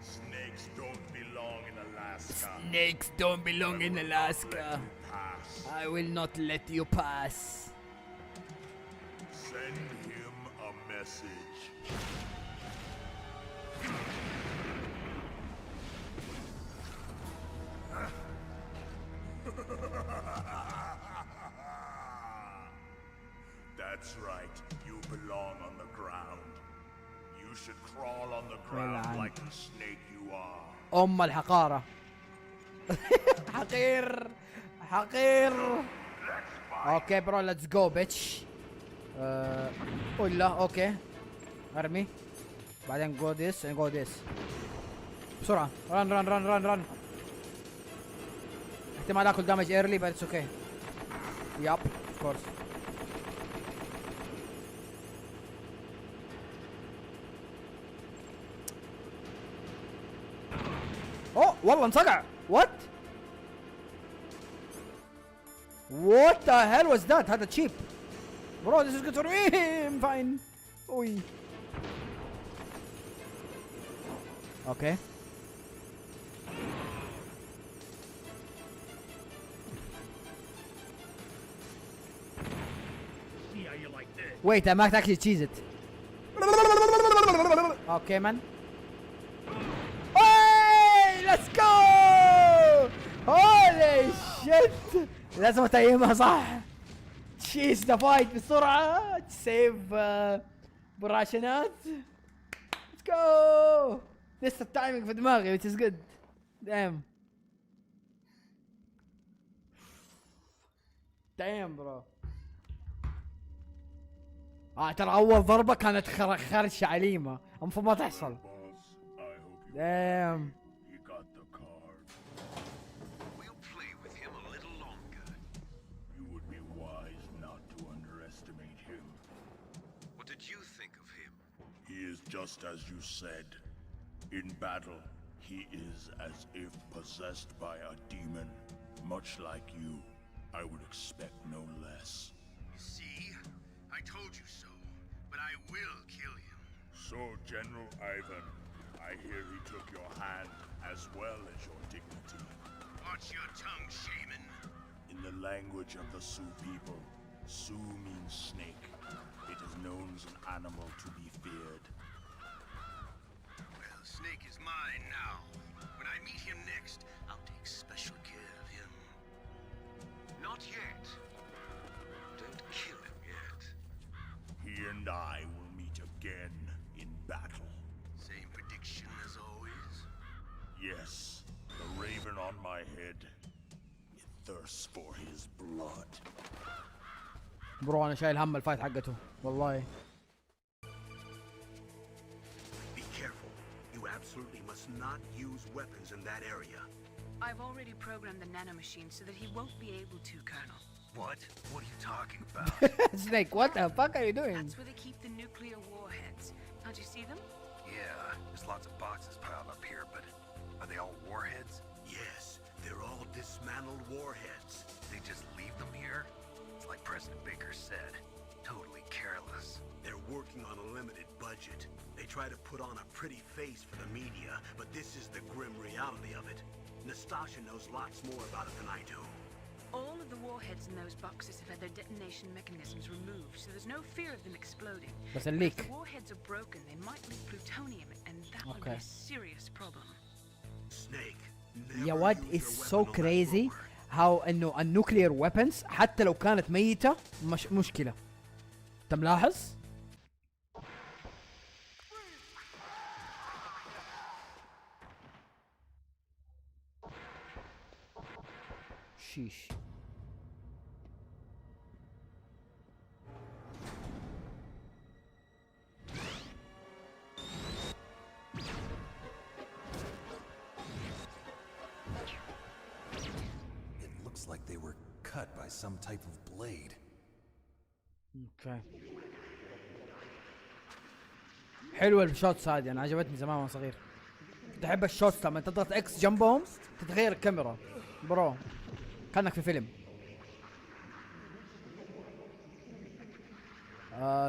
S7: Snakes don't belong in Alaska.
S1: Snakes don't belong in Alaska.
S7: Pass.
S1: I will not let you pass.
S7: Send him a message. That's right. You belong on the ground. You should crawl on the ground like the snake you are.
S1: أم الحقارة. حقير حقير. اوكي برو ليتس جو بيتش. ولا اوكي ارمي بعدين جو ديس جو ديس بسرعة. رن رن رن رن رن. احتمال اكل دامج ايرلي بس اوكي. ياب اوف كورس. اوه والله انصقع. وات What the hell was that? هذا cheap. Bro, this is good for me. I'm fine. اوي. Okay. Wait, I might actually cheese it. Okay, man. Hey, let's go! Holy shit! لازم اتيمها صح. تشيز ذا فايت بسرعة. تسيف بالراشنات. Let's go! لسه التايمينج في دماغي which is good. Damn. Damn bro. ترى أول ضربة كانت خرشة عليمة. المفروض ما تحصل. Damn.
S7: Just as you said, in battle, he is as if possessed by a demon. Much like you, I would expect no less.
S3: See? I told you so, but I will kill him.
S7: So, General Ivan, I hear he took your hand as well as your dignity.
S3: Watch your tongue, shaman.
S7: In the language of the Sioux people, Sioux means snake. It is known as an animal to be feared.
S3: Snake is mine now. When I meet him next, I'll take special care of him.
S6: Not yet. Don't kill him yet.
S7: He and I will meet again in battle.
S3: Same prediction as always?
S7: Yes, the raven on my head. It thirsts for his blood.
S1: برو انا شايل هم الفايت حقته والله.
S3: Be careful. You absolutely must not use weapons in that area.
S9: I've already programmed the nanomachine so that he won't be able to, Colonel.
S2: What? What are you talking about?
S1: Snake, what the fuck are you doing?
S9: That's where they keep the nuclear warheads. Can't you see them?
S2: Yeah, there's lots of boxes piled up here, but are they all warheads?
S3: Yes, they're all dismantled warheads.
S2: They just leave them here? It's like President Baker said, totally careless.
S3: They're working on a limited budget. They try to put on a pretty face for the media, but this is the grim reality of it. Nastasha knows lots more about it than I do.
S9: All of the warheads in those boxes have had their detonation mechanisms removed, so there's no fear of them exploding.
S1: بس
S9: If
S1: الليك.
S9: the warheads are broken, they might leak plutonium, and that would be
S1: Okay.
S9: a serious problem.
S3: Snake,
S1: يا
S3: never
S1: ود
S3: use
S1: is
S3: your
S1: so
S3: weapon on that
S1: crazy
S3: rover.
S1: how انه النوكلير ويبنز حتى لو كانت ميتة مش مشكلة. انت ملاحظ؟ شيش.
S5: It looks like they were cut by some type of blade.
S1: اوكي. حلوة الشوتس هذه، انا عجبتني زمان وانا صغير. كنت احب الشوتس لما تضغط اكس جنبهم تتغير الكاميرا. برو كانك في فيلم.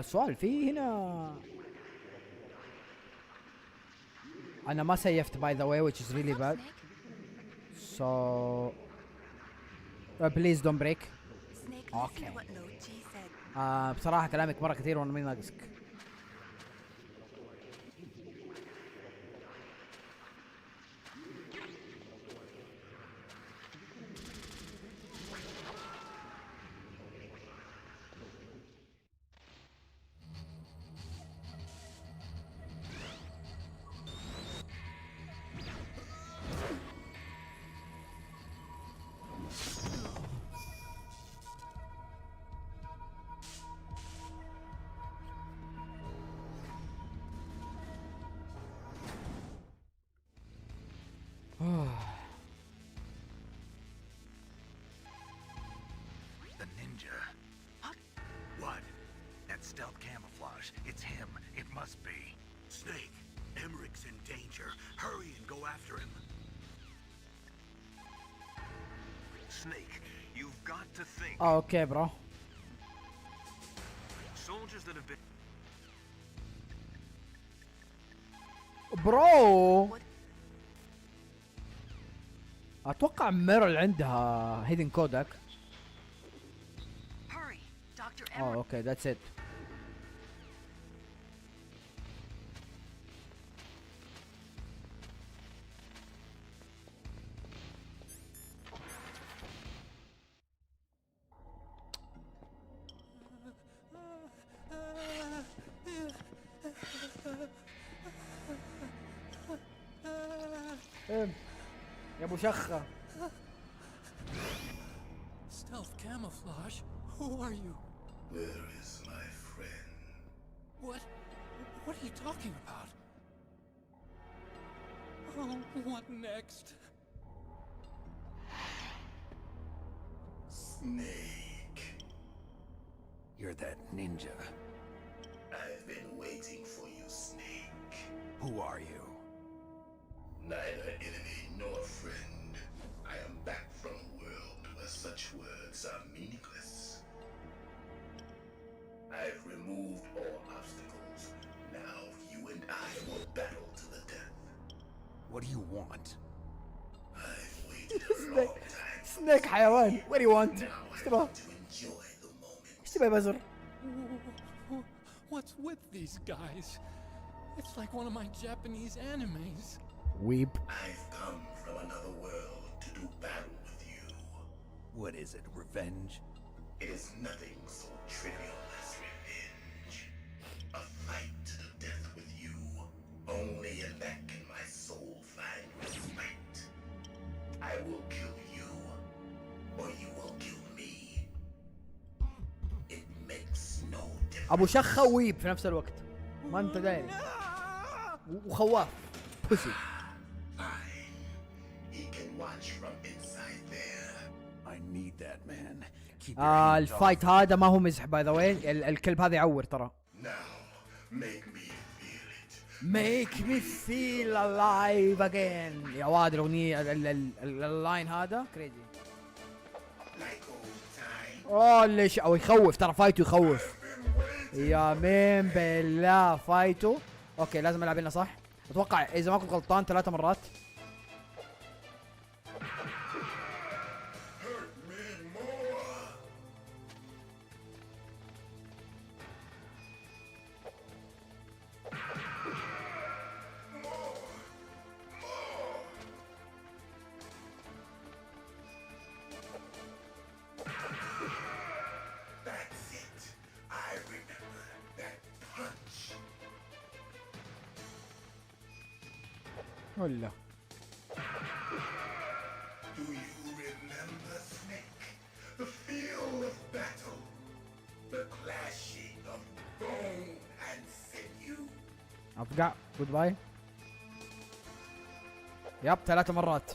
S1: سؤال في هنا. انا ما سيفت by the way which is really bad. So please don't break.
S4: Snake,
S1: Okay.
S4: listen to what Lo Chi said.
S1: بصراحة كلامك مرة كثير وانا ماني ناقصك.
S2: The ninja.
S3: What?
S2: That stealth camouflage. It's him. It must be.
S3: Snake, Emmerich's in danger. Hurry and go after him.
S6: Snake, you've got to think.
S1: اوكي برو.
S6: Soldiers that have been
S1: برو اتوقع ميرل عندها هيدن كودك.
S10: Hurry, Dr. Emmerich.
S1: اوكي ذاتس ات. يا ابو شخه.
S11: Stealth camouflage? Who are you?
S8: Where is my friend?
S11: What? What are you talking about? Oh, what next?
S8: Snake.
S5: You're that ninja.
S8: I've been waiting for you, Snake.
S5: Who are you?
S8: Neither enemy nor friend. I am back from a world where such words are meaningless. I've removed all obstacles. Now you and I will battle to the death.
S5: What do you want?
S8: I've waited a long time.
S1: سنيك حيوان. What do you want?
S8: Now
S1: ايش
S8: I
S1: تبغى؟
S8: want to enjoy the moment.
S1: ايش تبغى يا بزر؟
S11: What's with these guys? It's like one of my Japanese animes.
S1: ويب.
S8: I've come from another world to do battle with you.
S5: What is it, revenge?
S8: It is nothing so trivial as revenge. A fight to the death with you. Only in that can my soul find respite.
S1: ابو شخه ويب في نفس الوقت، ما انت داير، وخواف بوسي. الفايت هذا ما هو مزح باي ذا واي، الكلب هذا يعور ترى. Make me feel alive again. يا واد الاغنيه اللاين هذا كريزي. اوه ليش او يخوف ترى، فايته يخوف يا مين بالله فايته. اوكي لازم العب هنا صح اتوقع اذا ما كنت غلطان 3 مرات. ولا افقع جود باي. يب 3 مرات.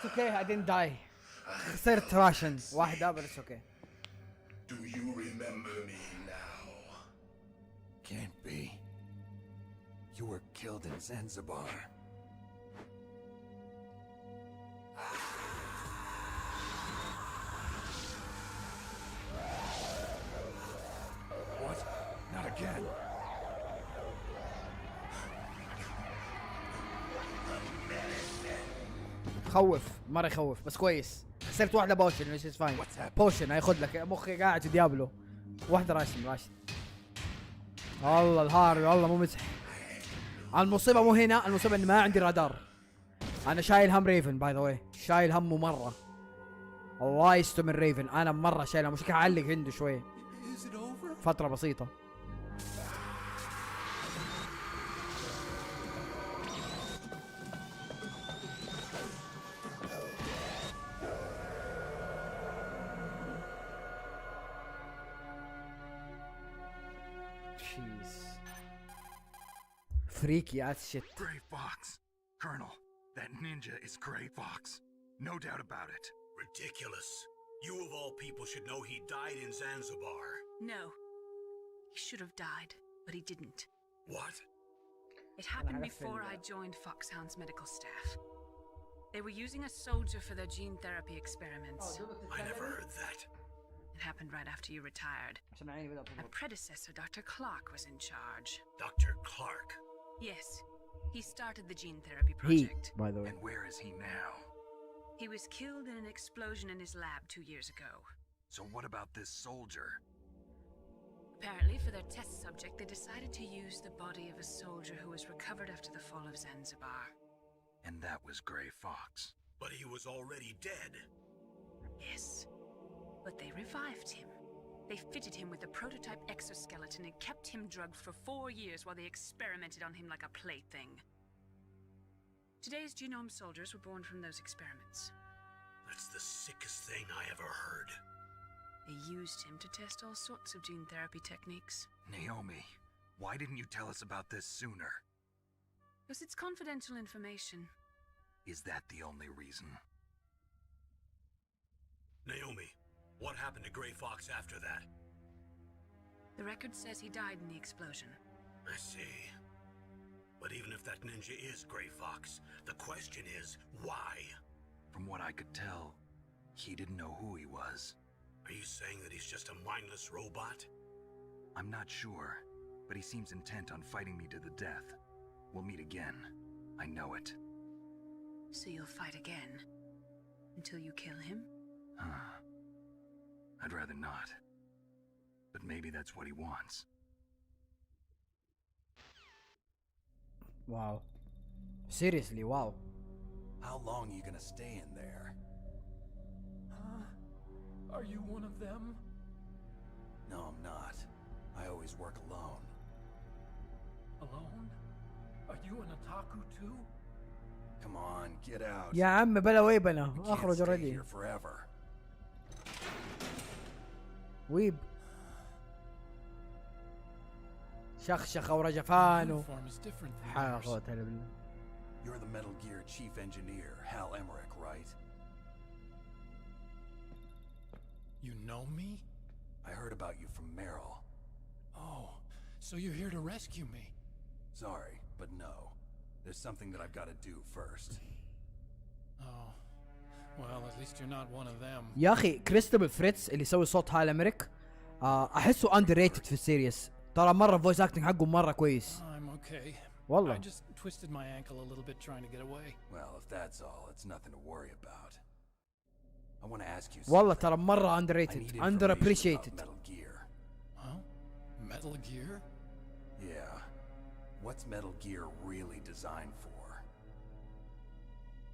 S1: اوكي I didn't die. خسرت راشن واحدة بس اوكي.
S8: Do you remember me now?
S5: Can't be. You were killed in Zanzibar. What? Not again.
S1: خوف مرة يخوف بس كويس. خسرت واحدة بوشن which is fine. بوشن هياخذ لك مخي قاعد في ديابلو. واحدة راشن. والله الهار والله مو مزح. المصيبة مو هنا، المصيبة اني ما عندي رادار. انا شايل هم ريفن باي ذا واي، شايل همه مرة. الله يستر من ريفن، انا مرة شايل مش اعلق عنده شوي. فترة بسيطة. Freaky ass shit.
S2: Gray Fox. Colonel, that ninja is Gray Fox. No doubt about it.
S3: Ridiculous. You of all people should know he died in Zanzibar.
S9: No. He should have died, but he didn't.
S3: What?
S9: It happened before I joined Foxhound's medical staff. They were using a soldier for their gene therapy experiments.
S3: I never heard that.
S9: It happened right after you retired. My predecessor, Dr. Clark, was in charge.
S3: Dr. Clark?
S9: Yes. He started the gene therapy project.
S1: By the way.
S2: And where is he now?
S9: He was killed in an explosion in his lab 2 years ago.
S2: So what about this soldier?
S9: Apparently, for their test subject, they decided to use the body of a soldier who was recovered after the fall of Zanzibar.
S2: And that was Gray Fox.
S3: But he was already dead.
S9: Yes. But they revived him. They fitted him with a prototype exoskeleton and kept him drugged for 4 years while they experimented on him like a plaything. Today's genome soldiers were born from those experiments.
S3: That's the sickest thing I ever heard.
S9: They used him to test all sorts of gene therapy techniques.
S2: Naomi, why didn't you tell us about this sooner?
S9: Because it's confidential information.
S2: Is that the only reason?
S3: Naomi, what happened to Gray Fox after that?
S9: The record says he died in the explosion.
S3: I see. But even if that ninja is Gray Fox, the question is, why?
S2: From what I could tell, he didn't know who he was.
S3: Are you saying that he's just a mindless robot?
S2: I'm not sure, but he seems intent on fighting me to the death. We'll meet again. I know it.
S9: So you'll fight again? Until you kill him?
S2: I'd rather not. But maybe that's what he wants.
S1: Wow. Seriously, wow.
S5: How long are you gonna stay in there?
S11: Are you one of them?
S5: No, I'm not. I always work alone.
S11: Alone? Are you an otaku too?
S5: Come on, get out.
S1: يا عم بلا ويبنا
S5: We can't
S1: اخرج
S5: stay
S1: already.
S5: here forever.
S1: ويب شخشخة ورجفان
S11: Uniform is different from
S1: حا
S11: yours.
S1: قوة إلا بالله.
S5: You're the Metal Gear chief engineer, Hal Emmerich, right?
S11: You know me?
S5: I heard about you from Merrill.
S11: Oh, so you're here to rescue me?
S5: Sorry, but no. There's something that I've got to do first.
S11: Oh, well, at least you're not one of them.
S1: يا اخي كريستوفر فريتز اللي يسوي صوت هال امريك احسه اندر ريتد في السيريس. ترى مره فويس اكتنج حقه مره كويس.
S11: I'm okay.
S1: والله.
S11: I just twisted my ankle a little bit trying to get away.
S5: Well, if that's all, it's nothing to worry about. I want to ask you something.
S1: والله ترى مره اندر
S5: I
S1: ريتد
S5: need
S1: اندر
S5: information about
S1: ابريشيتد.
S5: Metal Gear.
S11: Huh? Metal Gear?
S5: Yeah. What's Metal Gear really designed for?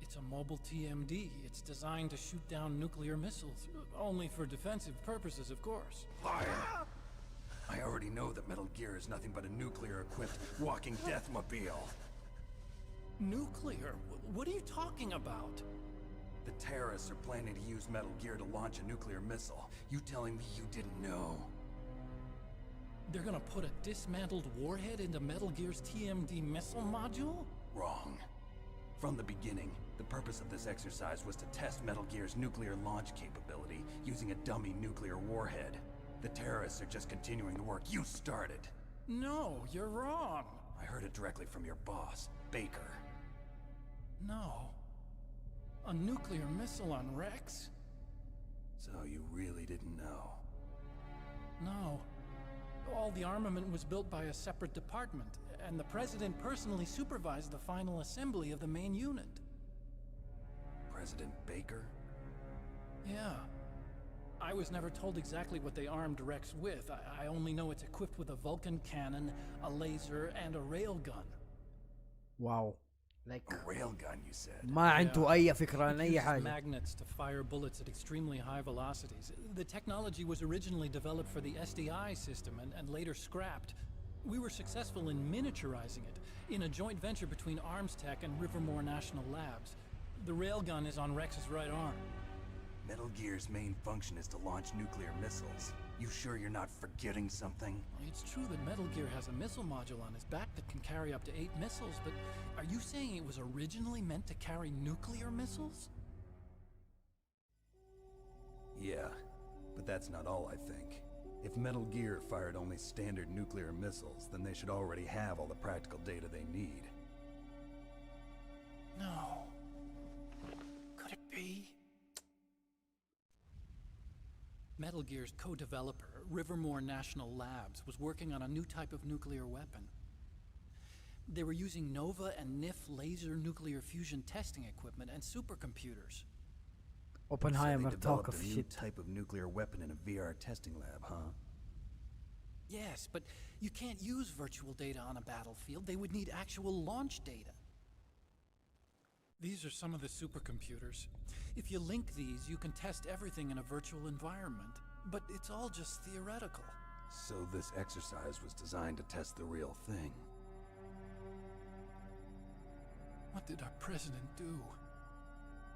S11: It's a mobile TMD. It's designed to shoot down nuclear missiles. Only for defensive purposes, of course.
S5: Liar! I already know that Metal Gear is nothing but a nuclear-equipped walking deathmobile.
S11: Nuclear? What are you talking about?
S5: The terrorists are planning to use Metal Gear to launch a nuclear missile. You telling me you didn't know?
S11: They're gonna put a dismantled warhead into Metal Gear's TMD missile module?
S5: Wrong. From the beginning, the purpose of this exercise was to test Metal Gear's nuclear launch capability using a dummy nuclear warhead. The terrorists are just continuing the work you started.
S11: No, you're wrong.
S5: I heard it directly from your boss, Baker.
S11: No. A nuclear missile on Rex?
S5: So you really didn't know?
S11: No. All the armament was built by a separate department, and the President personally supervised the final assembly of the main unit.
S5: President Baker?
S11: Yeah. I was never told exactly what they armed Rex with. I only know it's equipped with a Vulcan cannon, a laser, and a railgun.
S1: واو. Like
S5: A railgun, you said?
S1: ما عنده اي فكرة عن
S11: It
S1: اي
S11: uses
S1: حاجة.
S11: magnets to fire bullets at extremely high velocities. The technology was originally developed for the SDI system and later scrapped. We were successful in miniaturizing it in a joint venture between Arms Tech and Rivermore National Labs. The railgun is on Rex's right arm.
S5: Metal Gear's main function is to launch nuclear missiles. You sure you're not forgetting something?
S11: It's true that Metal Gear has a missile module on his back that can carry up to 8 missiles, but are you saying it was originally meant to carry nuclear missiles?
S5: Yeah, but that's not all I think. If Metal Gear fired only standard nuclear missiles, then they should already have all the practical data they need.
S11: No. Could it be? Metal Gear's co-developer, Rivermore National Labs, was working on a new type of nuclear weapon. They were using NOVA and NIF laser nuclear fusion testing equipment and supercomputers.
S1: Oppenheimer
S5: So they
S1: talk
S5: developed
S1: of
S5: a new
S1: shit.
S5: type of nuclear weapon in a VR testing lab, huh?
S11: Yes, but you can't use virtual data on a battlefield. They would need actual launch data. These are some of the supercomputers. If you link these, you can test everything in a virtual environment. But it's all just theoretical.
S5: So this exercise was designed to test the real thing.
S11: What did our president do?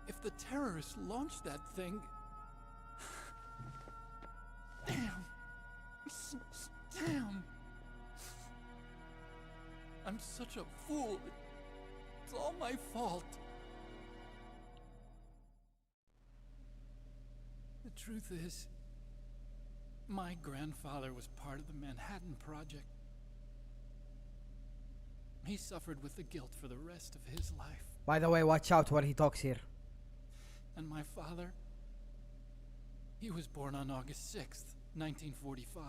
S11: If the terrorists launched that thing... Damn! Damn! I'm such a fool. It's all my fault. The truth is, my grandfather was part of the Manhattan Project. He suffered with the guilt for the rest of his life.
S1: By the way, watch out what he talks here.
S11: And my father, he was born on August 6th, 1945.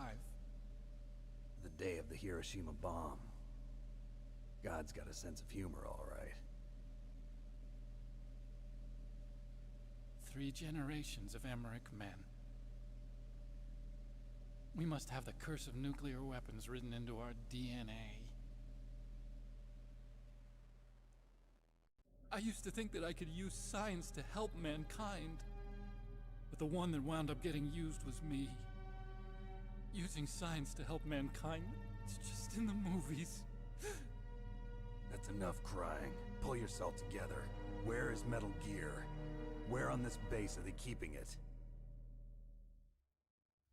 S5: The day of the Hiroshima bomb. God's got a sense of humor, all right.
S11: 3 generations of Emmerich men. We must have the curse of nuclear weapons written into our DNA. I used to think that I could use science to help mankind, but the one that wound up getting used was me. Using science to help mankind, it's just in the movies.
S5: That's enough crying. Pull yourself together. Where is Metal Gear? Where on this base are they keeping it?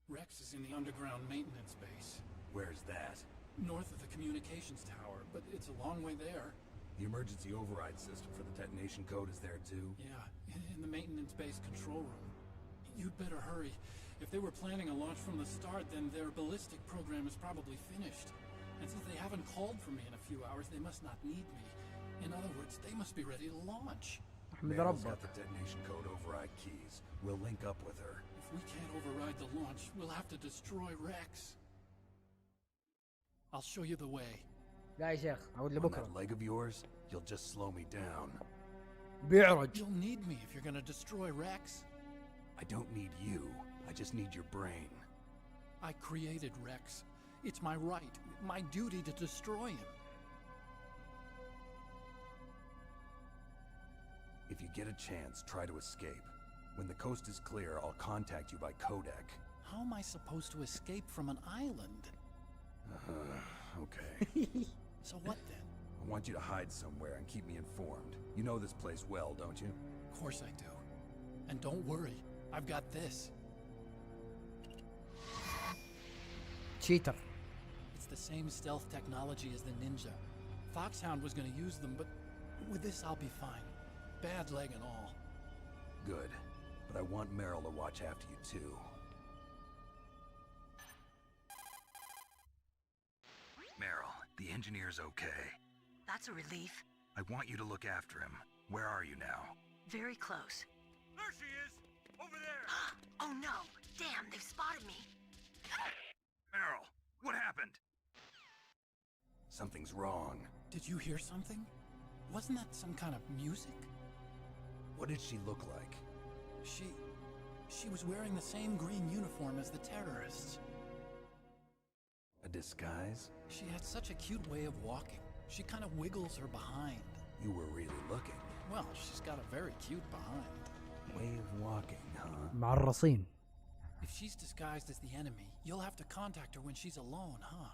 S11: Rex is in the underground maintenance base.
S5: Where's that?
S11: North of the communications tower, but it's a long way there.
S5: The emergency override system for the detonation code is there too?
S11: Yeah, in the maintenance base control room. You'd better hurry. If they were planning a launch from the start, then their ballistic program is probably finished. And since they haven't called for me in a few hours, they must not need me. In other words, they must be ready to launch.
S5: Meryl's got the detonation code override keys. We'll link up with her.
S11: If we can't override the launch, we'll have to destroy Rex. I'll show you the way.
S1: لا يا شيخ عود
S5: On
S1: لبكره.
S5: that leg of yours, you'll just slow me down.
S1: بيعرج.
S11: You'll need me if you're gonna destroy Rex.
S5: I don't need you. I just need your brain.
S11: I created Rex. It's my right, my duty to destroy him.
S5: If you get a chance, try to escape. When the coast is clear, I'll contact you by codec.
S11: How am I supposed to escape from an island?
S5: Okay.
S11: So what then?
S5: I want you to hide somewhere and keep me informed. You know this place well, don't you?
S11: Of course I do. And don't worry, I've got this.
S1: Cheater.
S11: It's the same stealth technology as the Ninja. Foxhound was gonna use them, but with this I'll be fine. Bad leg and all.
S5: Good. But I want Meryl to watch after you too.
S2: Meryl, the engineer's okay.
S10: That's a relief.
S2: I want you to look after him. Where are you now?
S10: Very close.
S6: There she is! Over there!
S10: Oh no! Damn, they've spotted me.
S2: Meryl, what happened?
S5: Something's wrong.
S11: Did you hear something? Wasn't that some kind of music?
S5: What did she look like?
S11: She was wearing the same green uniform as the terrorists.
S5: A disguise?
S11: She had such a cute way of walking. She kind of wiggles her behind.
S5: You were really looking.
S11: Well, she's got a very cute behind.
S5: Way of walking, huh?
S1: معرصين.
S11: If she's disguised as the enemy, you'll have to contact her when she's alone, huh?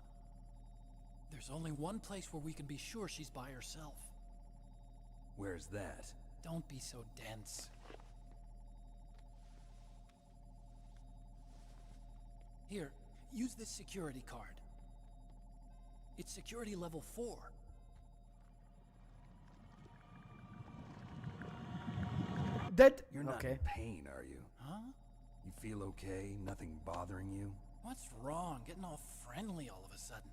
S11: There's only one place where we can be sure she's by herself.
S5: Where's that?
S11: Don't be so dense. Here, use this security card. It's security level 4.
S1: Dead.
S5: You're not
S1: Okay.
S5: in pain, are you?
S11: Huh?
S5: You feel okay? Nothing bothering you?
S11: What's wrong? Getting all friendly all of a sudden.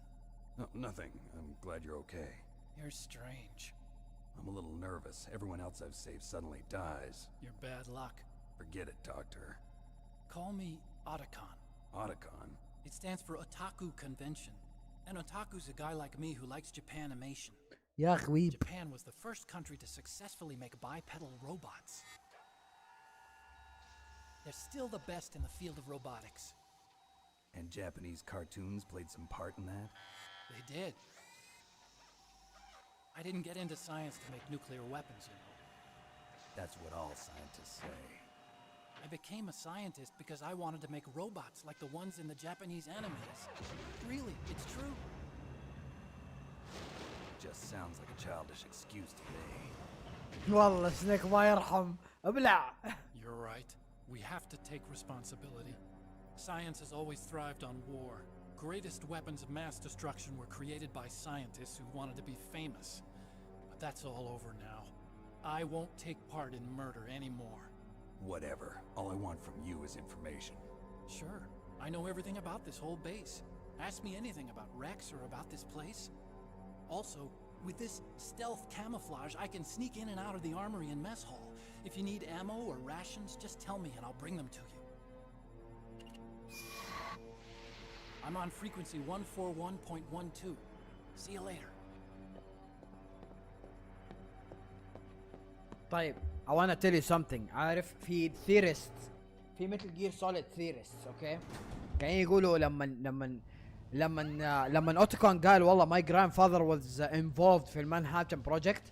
S5: No, nothing. I'm glad you're okay.
S11: You're strange.
S5: I'm a little nervous. Everyone else I've saved suddenly dies.
S11: You're bad luck.
S5: Forget it, Doctor.
S11: Call me Otacon.
S5: Otacon?
S11: It stands for Otaku Convention. An otaku's a guy like me who likes Japanimation.
S1: يا خويب.
S11: Japan was the first country to successfully make bipedal robots. They're still the best in the field of robotics.
S5: And Japanese cartoons played some part in that?
S11: They did. I didn't get into science to make nuclear weapons, you know.
S5: That's what all scientists say.
S11: I became a scientist because I wanted to make robots like the ones in the Japanese animes. Really, it's true.
S5: Just sounds like a childish excuse to me.
S1: والله سنيك ما يرحم. ابلع.
S11: You're right. We have to take responsibility. Science has always thrived on war. Greatest weapons of mass destruction were created by scientists who wanted to be famous. But that's all over now. I won't take part in murder anymore.
S5: Whatever. All I want from you is information.
S11: Sure. I know everything about this whole base. Ask me anything about Rex or about this place. Also, with this stealth camouflage, I can sneak in and out of the armory and mess hall. If you need ammo or rations, just tell me and I'll bring them to you. I'm on frequency 141.12. See you later.
S1: طيب I wanna tell you something. عارف في theorists في مثل جير سوليد theorists اوكي كانوا يقولوا لما اكون قال والله my grandfather was involved في المانهاتن بروجكت